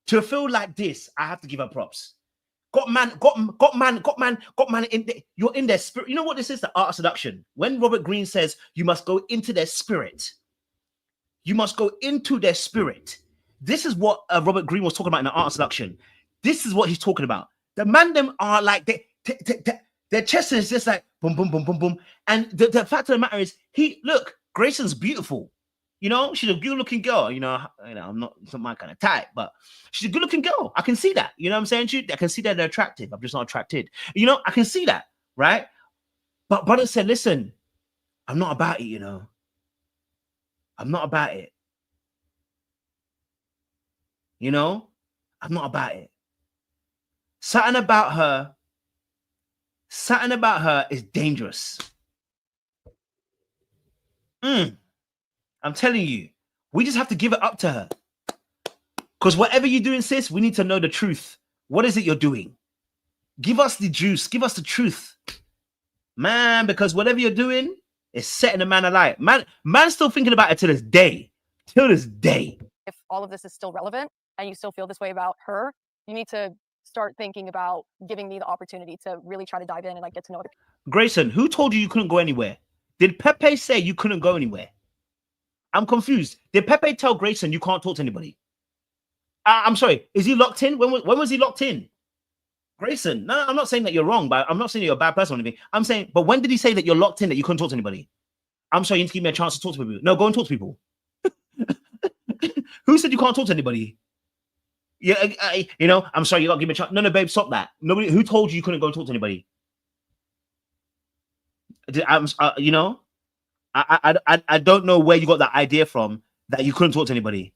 to feel like this, I have to give her props. Got man in there. You're in their spirit. You know what this is? The art of seduction. When Robert Greene says you must go into their spirit, you must go into their spirit. This is what Robert Greene was talking about in the art of seduction. This is what he's talking about. The man them are like their chest is just like boom, boom, boom, boom, boom. And the fact of the matter is, look, Grayson's beautiful. You know, she's a good-looking it's not my kind of type, but she's a good-looking girl. I can see that. You know what I'm saying to you? I can see that they're attractive. I'm just not attracted. You know, I can see that, right? But brother said, listen, I'm not about it, you know. I'm not about it. You know, I'm not about it. Something about her is dangerous. I'm telling you, we just have to give it up to her. Because whatever you're doing, sis, we need to know the truth. What is it you're doing? Give us the juice. Give us the truth. Man, because whatever you're doing is setting a man alight. Man's still thinking about it to this day. Till this day. if all of this is still relevant and you still feel this way about her, you need to start thinking about giving me the opportunity to really try to dive in and like get to know it. Grayson, who told you couldn't go anywhere? Did Pepe say you couldn't go anywhere? I'm confused. Did Pepe tell Grayson you can't talk to anybody? I'm sorry. Is he locked in? When was he locked in? Grayson. No, I'm not saying that you're wrong, but I'm not saying you're a bad person or anything. I'm saying, but when did he say that you're locked in, that you couldn't talk to anybody? I'm sorry, you need to give me a chance to talk to people. No, go and talk to people. Who said you can't talk to anybody? Yeah, you know, I'm sorry, you gotta give me a chance. No, babe, stop that. Nobody. Who told you couldn't go and talk to anybody? You know, I don't know where you got that idea from that you couldn't talk to anybody.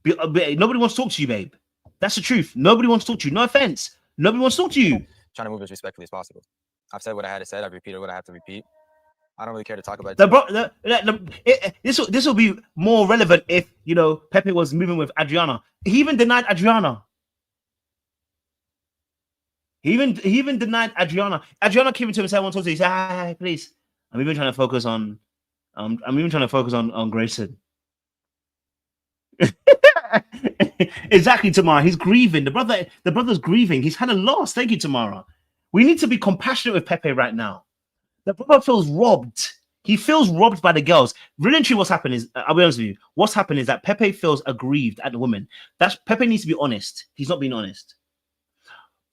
Nobody wants to talk to you, babe. That's the truth. Nobody wants to talk to you. No offense. Nobody wants to talk to you. Trying to move as respectfully as possible. I've said what I had to say. I've repeated what I have to repeat. I don't really care to talk about it. This will be more relevant if, you know, Pepe was moving with Adriana. He even denied Adriana. He even denied Adriana. Adriana came to him and said, "I want to talk to you." He said, "Hi, please." I'm even trying to focus on. On Grayson. Exactly, Tamara. He's grieving. The brother's grieving. He's had a loss. Thank you, Tamara. We need to be compassionate with Pepe right now. The brother feels robbed. He feels robbed by the girls. Really, what's happened is, I'll be honest with you. What's happened is that Pepe feels aggrieved at the women. Pepe needs to be honest. He's not being honest.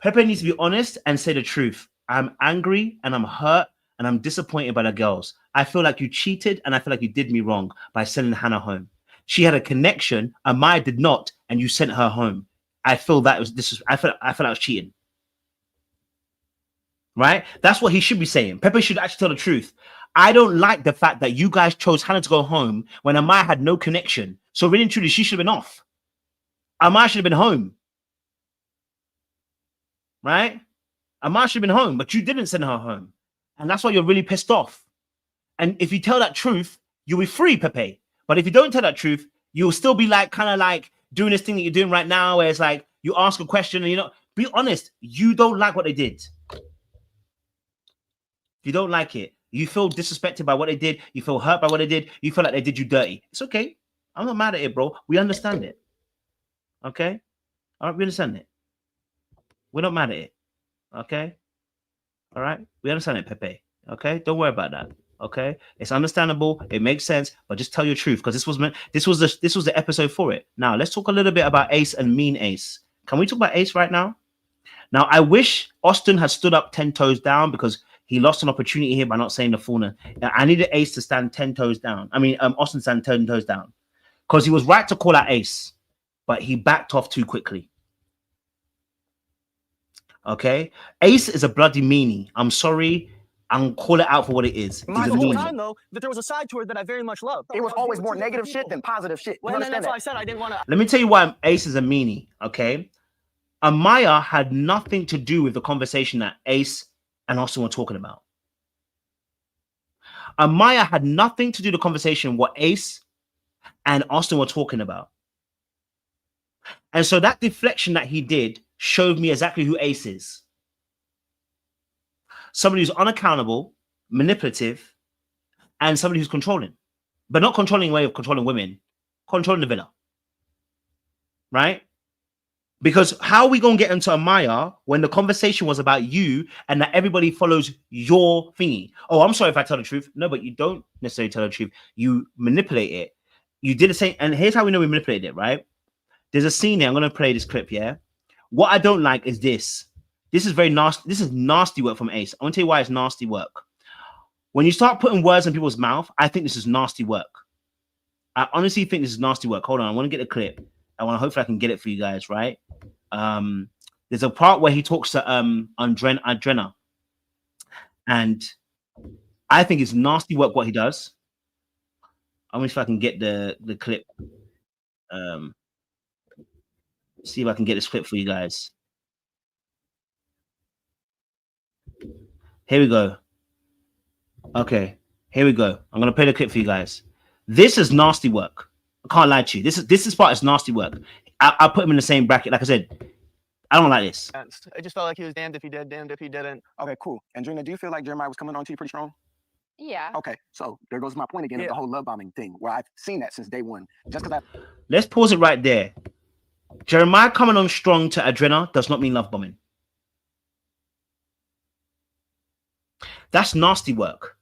Pepe needs to be honest and say the truth. I'm angry and I'm hurt and I'm disappointed by the girls. I feel like you cheated and I feel like you did me wrong by sending Hannah home. She had a connection, Amaya did not, and you sent her home. I feel that I felt I was cheating. Right? That's what he should be saying. Pepe should actually tell the truth. I don't like the fact that you guys chose Hannah to go home when Amaya had no connection. So really and truly, she should have been off. Amaya should have been home. Right? Amaya should have been home, but you didn't send her home. And that's why you're really pissed off. And if you tell that truth, you'll be free, Pepe. But if you don't tell that truth, you'll still be like kind of like doing this thing that you're doing right now, where it's like you ask a question and be honest. You don't like what they did. You don't like it. You feel disrespected by what they did. You feel hurt by what they did. You feel like they did you dirty. It's okay. I'm not mad at it, bro. We understand it. Okay? All right, we understand it. We're not mad at it. Okay? All right? We understand it, Pepe. Okay? Don't worry about that. Okay? It's understandable. It makes sense, but just tell your truth, because this was the episode for it. Now, let's talk a little bit about Ace and Mean Ace. Can we talk about Ace right now? Now, I wish Austin had stood up 10 toes down, because he lost an opportunity here by not saying the fullness. I needed Ace to stand 10 toes down. I mean, Austin stand 10 toes down, because he was right to call out Ace, but he backed off too quickly. Okay? Ace is a bloody meanie. I'm sorry. I'm call it out for what it is. The whole time, though, that there was a side to her that I very much loved. It was always more negative shit than positive shit. Well, and that's why I said I didn't want to. Let me tell you why Ace is a meanie, okay? Amaya had nothing to do with the conversation that Ace and Austin were talking about. Amaya had nothing to do with the conversation what Ace and Austin were talking about. And so that deflection that he did showed me exactly who Ace is. Somebody who's unaccountable, manipulative, and somebody who's controlling. But not controlling way of controlling women, controlling the villa. Right? Because how are we going to get into Amaya when the conversation was about you and that everybody follows your thingy? Oh, I'm sorry if I tell the truth. No, but you don't necessarily tell the truth. You manipulate it. You did the same. And here's how we know we manipulated it, right? There's a scene here. I'm going to play this clip, yeah? What I don't like is this. This is very nasty. This is nasty work from Ace. I want to tell you why it's nasty work. When you start putting words in people's mouth, I think this is nasty work. I honestly think this is nasty work. Hold on. I want to get the clip. Hopefully I can get it for you guys, right? There's a part where he talks to Adrena. And I think it's nasty work what he does. I wonder if I can get the clip. See if I can get this clip for you guys. Here we go. Okay, here we go. I'm gonna play the clip for you guys. This is nasty work. I can't lie to you. This part is nasty work. I put him in the same bracket. Like I said, I don't like this. I just felt like he was damned if he did, damned if he didn't. Okay, cool. And Drina, do you feel like Jeremiah was coming on to you pretty strong? Yeah. Okay, so there goes my point again of the whole love bombing thing, where I've seen that since day one. Just because Let's pause it right there. Jeremiah coming on strong to Adrena does not mean love bombing. That's nasty work.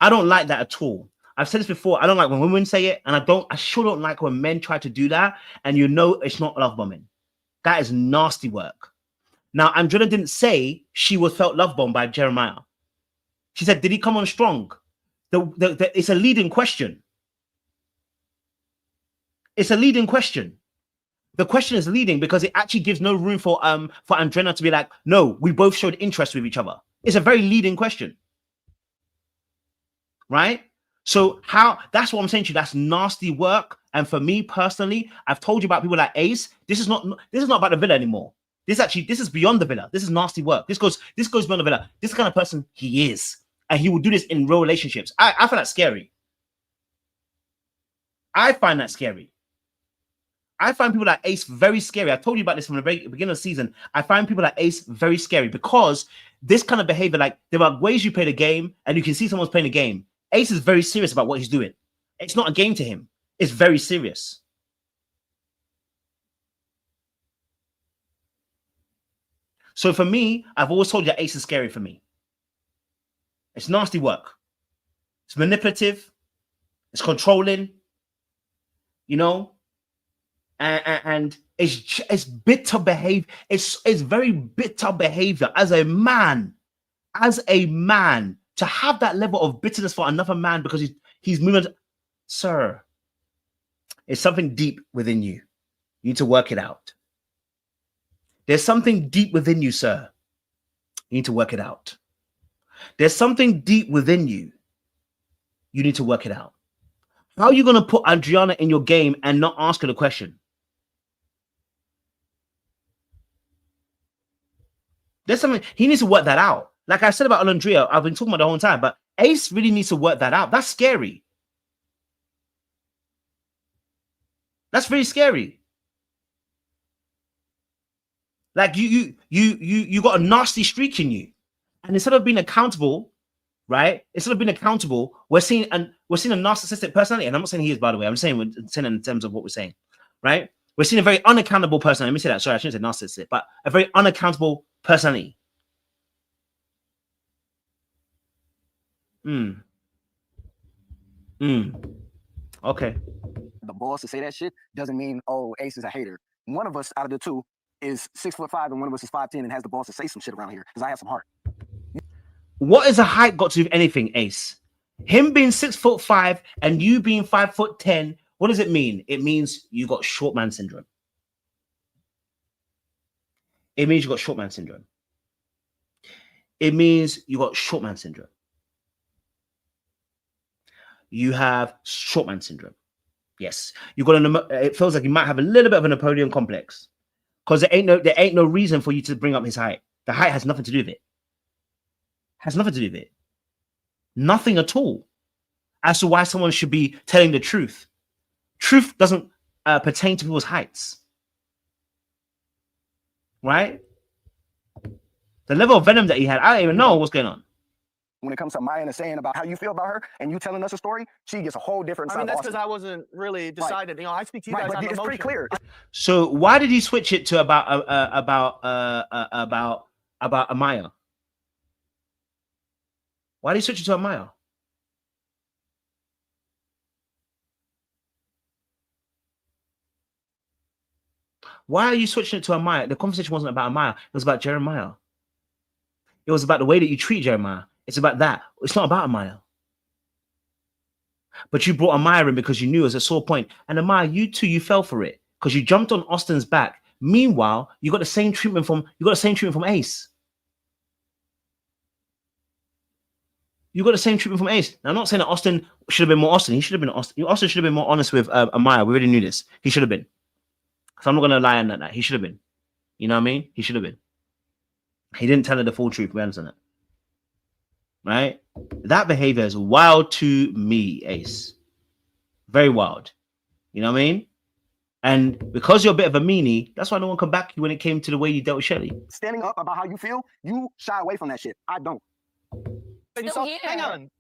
I don't like that at all. I've said this before. I don't like when women say it, and I sure don't like when men try to do that, and you know it's not love bombing. That is nasty work. Now, Andrea didn't say she was felt love bombed by Jeremiah. She said, did he come on strong? It's a leading question. It's a leading question. The question is leading because it actually gives no room for Andrea to be like, no, we both showed interest with each other. It's a very leading question. Right? So that's what I'm saying to you. That's nasty work. And for me personally, I've told you about people like Ace. This is not about the villa anymore. This is beyond the villa. This is nasty work. This goes beyond the villa. This is the kind of person he is. And he will do this in real relationships. I find that scary. I find that scary. I find people like Ace very scary. I told you about this from the beginning of the season. I find people like Ace very scary because this kind of behavior, like there are ways you play the game and you can see someone's playing the game. Ace is very serious about what he's doing. It's not a game to him. It's very serious. So for me, I've always told you that Ace is scary for me. It's nasty work. It's manipulative. It's controlling. You know? And it's bitter behavior. It's very bitter behavior as a man. As a man, to have that level of bitterness for another man because he's moving. Sir, it's something deep within you. You need to work it out. There's something deep within you, sir. You need to work it out. There's something deep within you. You need to work it out. How are you going to put Adriana in your game and not ask her the question? There's something, he needs to work that out. Like I said about Olandria, I've been talking about the whole time, but Ace really needs to work that out. That's scary. That's very scary. Like you got a nasty streak in you. And instead of being accountable, right? Instead of being accountable, we're seeing a narcissistic personality. And I'm not saying he is, by the way. I'm saying in terms of what we're saying, right? We're seeing a very unaccountable person. Let me say that. Sorry, I shouldn't say narcissistic, but a very unaccountable personality. Okay. The balls to say that shit doesn't mean, oh, Ace is a hater. One of us out of the two is 6'5" and one of us is 5'10" and has the balls to say some shit around here because I have some heart. What has a height got to do with anything, Ace? Him being 6'5" and you being 5'10", what does it mean? It means you got short man syndrome. It means you got short man syndrome. It means you got short man syndrome. You have short man syndrome. Yes, you got it feels like you might have a little bit of a Napoleon complex because there ain't no reason for you to bring up his height. The height has nothing to do with it. Has nothing to do with it. Nothing at all. As to why someone should be telling the truth. Truth doesn't pertain to people's heights. Right? The level of venom that he had, I don't even know what's going on. When it comes to Maya and saying about how you feel about her and you telling us a story, she gets a whole different side. I mean, that's because I wasn't really decided. Right. You know, I speak to you guys. But it's pretty clear. So why did he switch it to about Amaya? Why did he switch it to Amaya? Why are you switching it to Amaya? The conversation wasn't about Amaya. It was about Jeremiah. It was about the way that you treat Jeremiah. It's about that. It's not about Amaya. But you brought Amaya in because you knew it was a sore point. And Amaya, you too, you fell for it because you jumped on Austin's back. Meanwhile, you got the same treatment from Ace. You got the same treatment from Ace. Now, I'm not saying that Austin should have been more Austin. He should have been Austin. Austin should have been more honest with Amaya. We already knew this. He should have been. So I'm not going to lie on that. He should have been. You know what I mean? He should have been. He didn't tell her the full truth. We understand it. Right? That behavior is wild to me, Ace. Very wild. You know what I mean? And because you're a bit of a meanie, that's why no one come back to you when it came to the way you dealt with Shelly. Standing up about how you feel, you shy away from that shit. I don't. Hang on.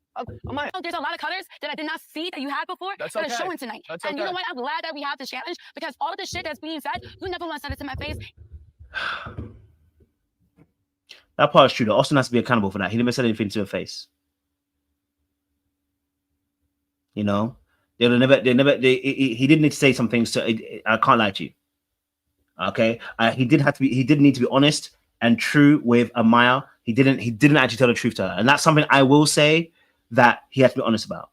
There's a lot of colors that I did not see that you had before that are showing tonight. And you know what? I'm glad that we have this challenge because all of the shit that's being said, you never want to say it to my face. That part is true. Though. Austin has to be accountable for that. He never said anything to her face. You know, he did need to say some things. I can't lie to you. Okay, he did need to be honest and true with Amaya. He didn't actually tell the truth to her, and that's something I will say that he has to be honest about.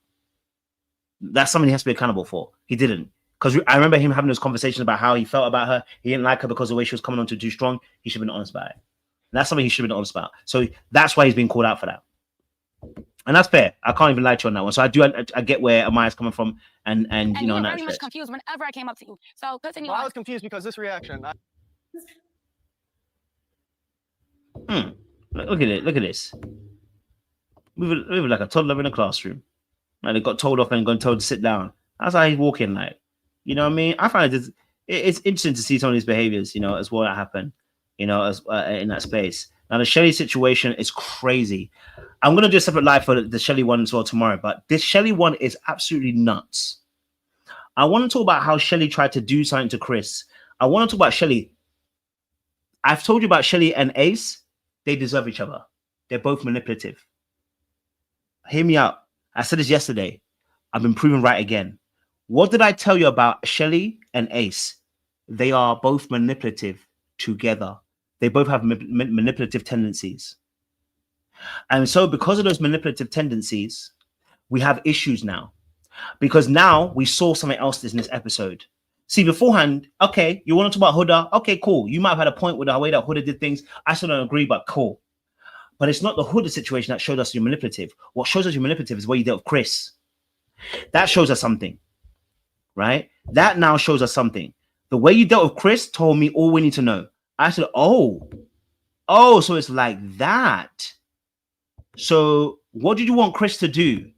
That's something he has to be accountable for. He didn't, because I remember him having those conversations about how he felt about her. He didn't like her because of the way she was coming on too strong. He should have been honest about it. And that's something he should have been honest about. So that's why he's being called out for that. And that's fair. I can't even lie to you on that one. So I get where Amaya's coming from, and you know, you were very much confused whenever I came up to you. So continue. Well, I was confused because this reaction. Look at it. Look at this. Moving like a toddler in a classroom. And they got told off and got told to sit down. That's how he's walking, like, you know what I mean? I find it's interesting to see some of these behaviors, you know, as well that happen, you know, as in that space. Now the Shelly situation is crazy. I'm gonna do a separate live for the Shelly one as well tomorrow, but this Shelly one is absolutely nuts. I want to talk about how Shelly tried to do something to Chris. I want to talk about Shelly. I've told you about Shelly and Ace. They deserve each other. They're both manipulative. Hear me out. I said this yesterday. I've been proven right again. What did I tell you about Shelly and Ace? They are both manipulative together. They both have manipulative tendencies. And so because of those manipulative tendencies, we have issues now. Because now we saw something else in this episode. See, beforehand, okay, you want to talk about Huda? Okay, cool. You might have had a point with the way that Huda did things. I still don't agree, but cool. But it's not the Huda situation that showed us you're manipulative. What shows us you're manipulative is where you dealt with Chris. That shows us something, right? That now shows us something. The way you dealt with Chris told me all we need to know. I said, oh, so it's like that. So what did you want Chris to do?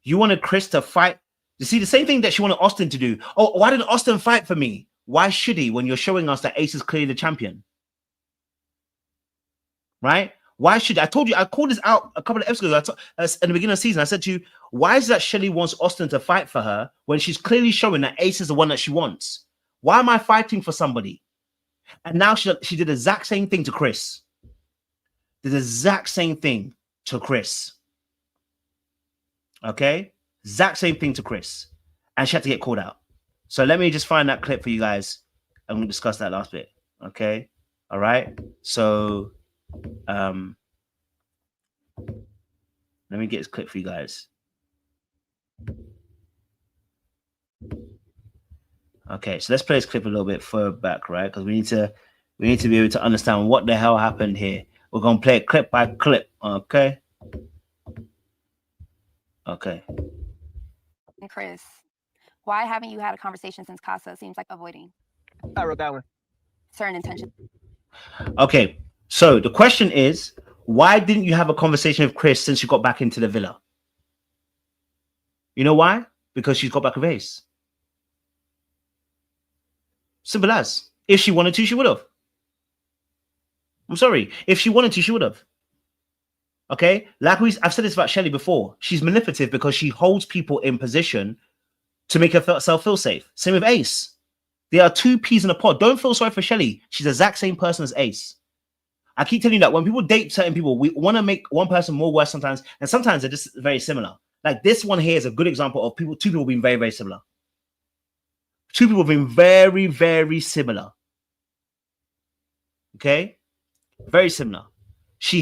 You wanted Chris to fight. You see, the same thing that she wanted Austin to do. Oh, why didn't Austin fight for me? Why should he when you're showing us that Ace is clearly the champion? Right? Why should I told you? I called this out a couple of episodes ago. In the beginning of the season, I said to you, why is it that Shelly wants Austin to fight for her when she's clearly showing that Ace is the one that she wants? Why am I fighting for somebody? And now she did the exact same thing to Chris. Did the exact same thing to Chris. Okay? Exact same thing to Chris. And she had to get called out. So let me just find that clip for you guys. And we'll discuss that last bit. Okay? All right? So let me get this clip for you guys. Okay, so let's play this clip a little bit further back, right? Because we need to be able to understand what the hell happened here. We're gonna play it clip by clip, okay? Okay. And Chris, why haven't you had a conversation since Casa? Seems like avoiding. I wrote that one. Certain intention. Okay, so the question is, why didn't you have a conversation with Chris since you got back into the villa? You know why? Because she's got back with Ace. Simple as. If she wanted to, she would have. I'm sorry. If she wanted to, she would have. Okay? Like I've said this about Shelly before. She's manipulative because she holds people in position to make herself feel safe. Same with Ace. There are two peas in a pod. Don't feel sorry for Shelly. She's the exact same person as Ace. I keep telling you that when people date certain people, we want to make one person more worse sometimes, and sometimes they're just very similar. Like this one here is a good example of two people being very, very similar. Two people being very, very similar. Okay? Very similar. She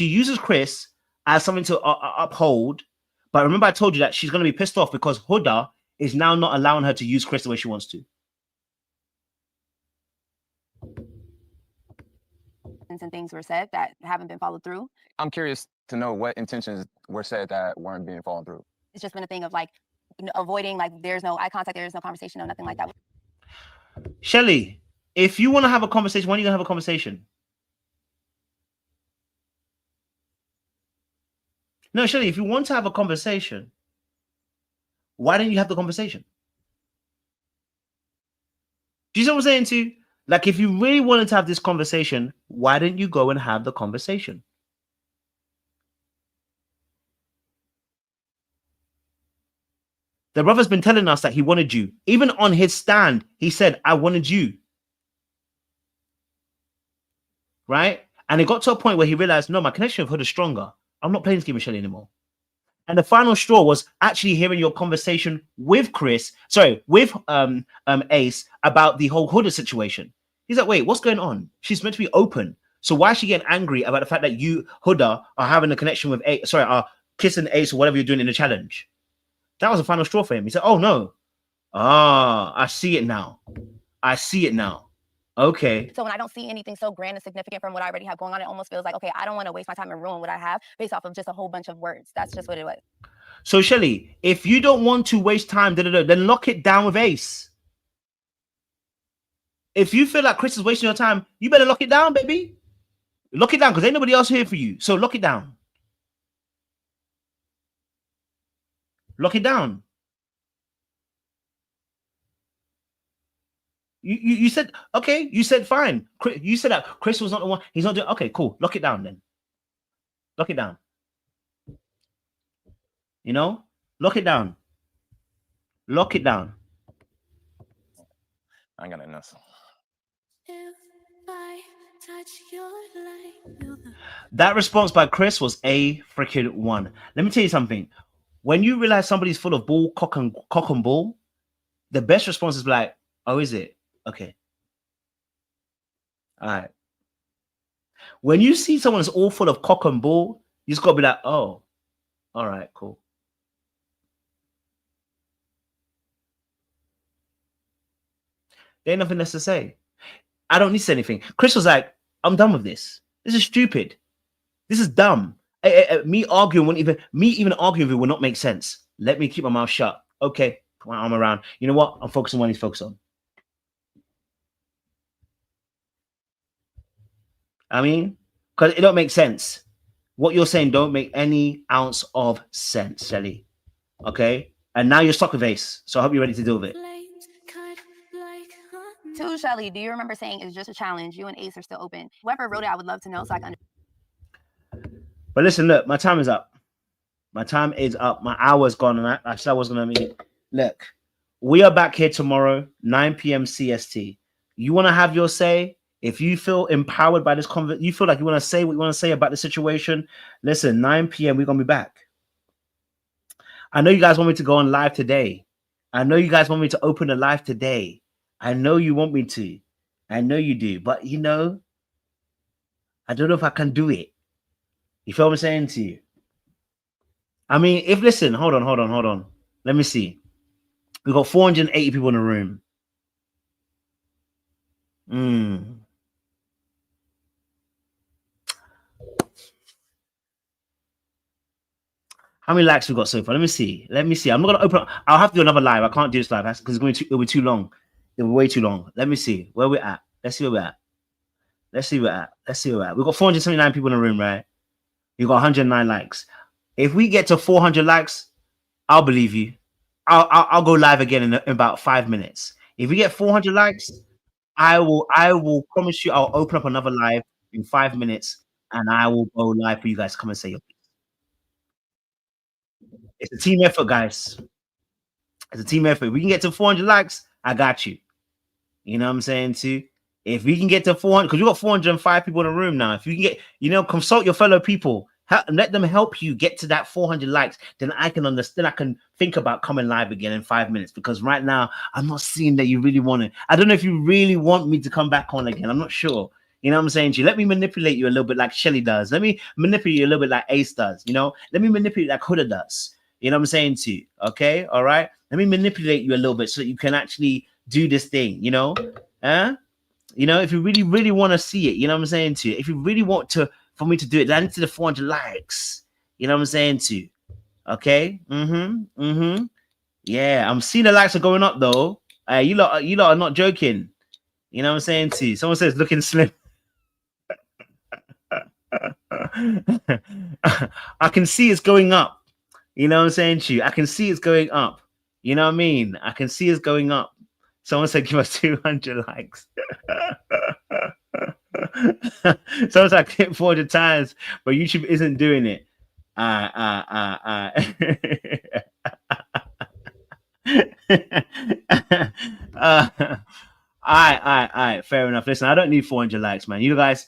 uses Chris as something to uphold, but remember I told you that she's going to be pissed off because Huda is now not allowing her to use Chris the way she wants to. And things were said that haven't been followed through. I'm curious to know what intentions were said that weren't being followed through. It's just been a thing of like avoiding, like there's no eye contact, there's no conversation, no nothing like that. Shelly, if you want to have a conversation, when are you going to have a conversation? No, Shelly, if you want to have a conversation, why didn't you have the conversation? Do you see what I'm saying to you? Like, if you really wanted to have this conversation, why didn't you go and have the conversation? The brother's been telling us that he wanted you. Even on his stand, he said, I wanted you. Right? And it got to a point where he realized, no, my connection with Hood is stronger. I'm not playing this game with Shelly anymore. And the final straw was actually hearing your conversation with with Ace about the whole Huda situation. He's like, wait, what's going on? She's meant to be open. So why is she getting angry about the fact that you, Huda, are having a connection with Ace, are kissing Ace or whatever you're doing in the challenge? That was the final straw for him. He said, oh no. Ah, I see it now. I see it now. Okay. So when I don't see anything so grand and significant from what I already have going on, it almost feels like, okay, I don't want to waste my time and ruin what I have based off of just a whole bunch of words. That's just what it was. So Shelly, if you don't want to waste time, then lock it down with Ace. If you feel like Chris is wasting your time, you better lock it down, baby. Lock it down, because ain't nobody else here for you. So lock it down. Lock it down. You said, okay, you said fine. You said that Chris was not the one. He's not doing, okay, cool. Lock it down then. Lock it down. You know? Lock it down. Lock it down. I ain't got enough. That response by Chris was a freaking one. Let me tell you something. When you realize somebody's full of bull, cock and bull, the best response is like, oh, is it? Okay. All right. When you see someone that's all full of cock and bull, you just got to be like, oh, all right, cool. There ain't nothing else to say. I don't need to say anything. Chris was like, I'm done with this. This is stupid. This is dumb. Me arguing wouldn't even arguing with it will not make sense. Let me keep my mouth shut. Okay, put my arm around. You know what? I'm focusing on what he's focused on. I mean, because it don't make sense. What you're saying don't make any ounce of sense, Shelly. Okay? And now you're stuck with Ace. So I hope you're ready to deal with it. To Shelly, do you remember saying it's just a challenge? You and Ace are still open. Whoever wrote it, I would love to know so I can But listen, look, my time is up. My time is up. My hour's gone. And I said I was going to meet. Look, we are back here tomorrow, 9 p.m. CST. You want to have your say? If you feel empowered by this conversation, you feel like you want to say what you want to say about the situation, listen, 9 p.m. we're going to be back. I know you guys want me to go on live today. I know you guys want me to open a live today. I know you want me to. I know you do. But, you know, I don't know if I can do it. You feel what I'm saying to you? I mean, listen, hold on. Let me see. We've got 480 people in the room. How many likes we got so far? Let me see. I'm not gonna open up. I'll have to do another live. I can't do this live because it'll be too long. It'll be way too long. Let me see where we're at. Let's see where we're at. We've got 479 people in the room, right? You got 109 likes. If we get to 400 likes, I'll believe you. I'll go live again in about 5 minutes. If we get 400 likes, I will promise you I'll open up another live in 5 minutes and I will go live for you guys. Come and say your piece. It's a team effort, guys. It's a team effort. If we can get to 400 likes, I got you. You know what I'm saying too? If we can get to 400, because you got 405 people in the room now. If you can get, consult your fellow people. Let them help you get to that 400 likes. Then I can understand. I can think about coming live again in 5 minutes. Because right now, I'm not seeing that you really want it. I don't know if you really want me to come back on again. I'm not sure. You know what I'm saying to you? Let me manipulate you a little bit like Shelly does. Let me manipulate you a little bit like Ace does. You know? Let me manipulate like Huda does. You know what I'm saying to you? Okay? All right? Let me manipulate you a little bit so that you can actually do this thing. You know? You know, if you really, really want to see it, you know what I'm saying to you? If you really want for me to do it, land to the 400 likes. You know what I'm saying to you? Okay? Yeah, I'm seeing the likes are going up though. You lot are not joking. You know what I'm saying to you? Someone says looking slim. I can see it's going up. You know what I'm saying to you? I can see it's going up. You know what I mean? I can see it's going up. Someone said give us 200 likes. Someone said hit 400 times, but YouTube isn't doing it. Alright, fair enough. Listen, I don't need 400 likes, man. You guys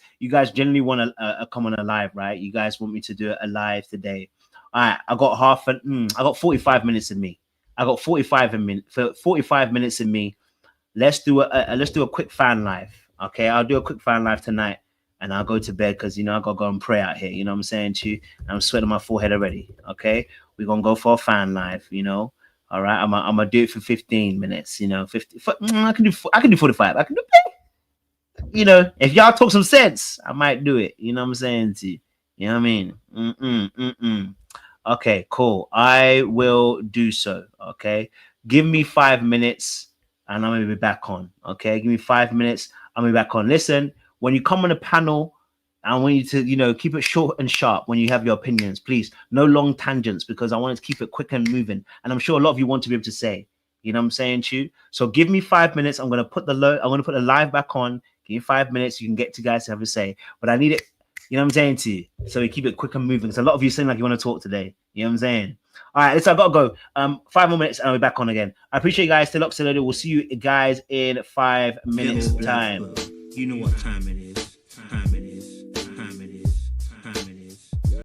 generally want to come on a live, right? You guys want me to do a live today. All right, I got I got 45 minutes in me. I got 45 minutes in me. Let's do a quick fan live. Okay, I'll do a quick fan live tonight, and I'll go to bed because I gotta go and pray out here. You know what I'm saying to you? I'm sweating my forehead already. Okay, we're gonna go for a fan live. All right, I'm gonna do it for 15 minutes. 50. I can do 45. I can do. If y'all talk some sense, I might do it. You know what I'm saying to you? You know what I mean? Okay, cool. I will do so. Okay, give me 5 minutes, and I'm gonna be back on. Okay, give me 5 minutes. I'm gonna be back on. Listen, when you come on a panel, I want you to, keep it short and sharp when you have your opinions, please. No long tangents, because I want to keep it quick and moving. And I'm sure a lot of you want to be able to say, you know what I'm saying to you? So give me 5 minutes. I'm gonna put the live back on. Give me 5 minutes. You can get to guys to have a say, but I need it. You know what I'm saying to you? So we keep it quick and moving. Because a lot of you seem like you want to talk today. You know what I'm saying? All right, listen, I gotta go. 5 more minutes and I'll be back on again. I appreciate you guys. Stay locked, stay loaded. We'll see you guys in 5 minutes time. You know what time it is.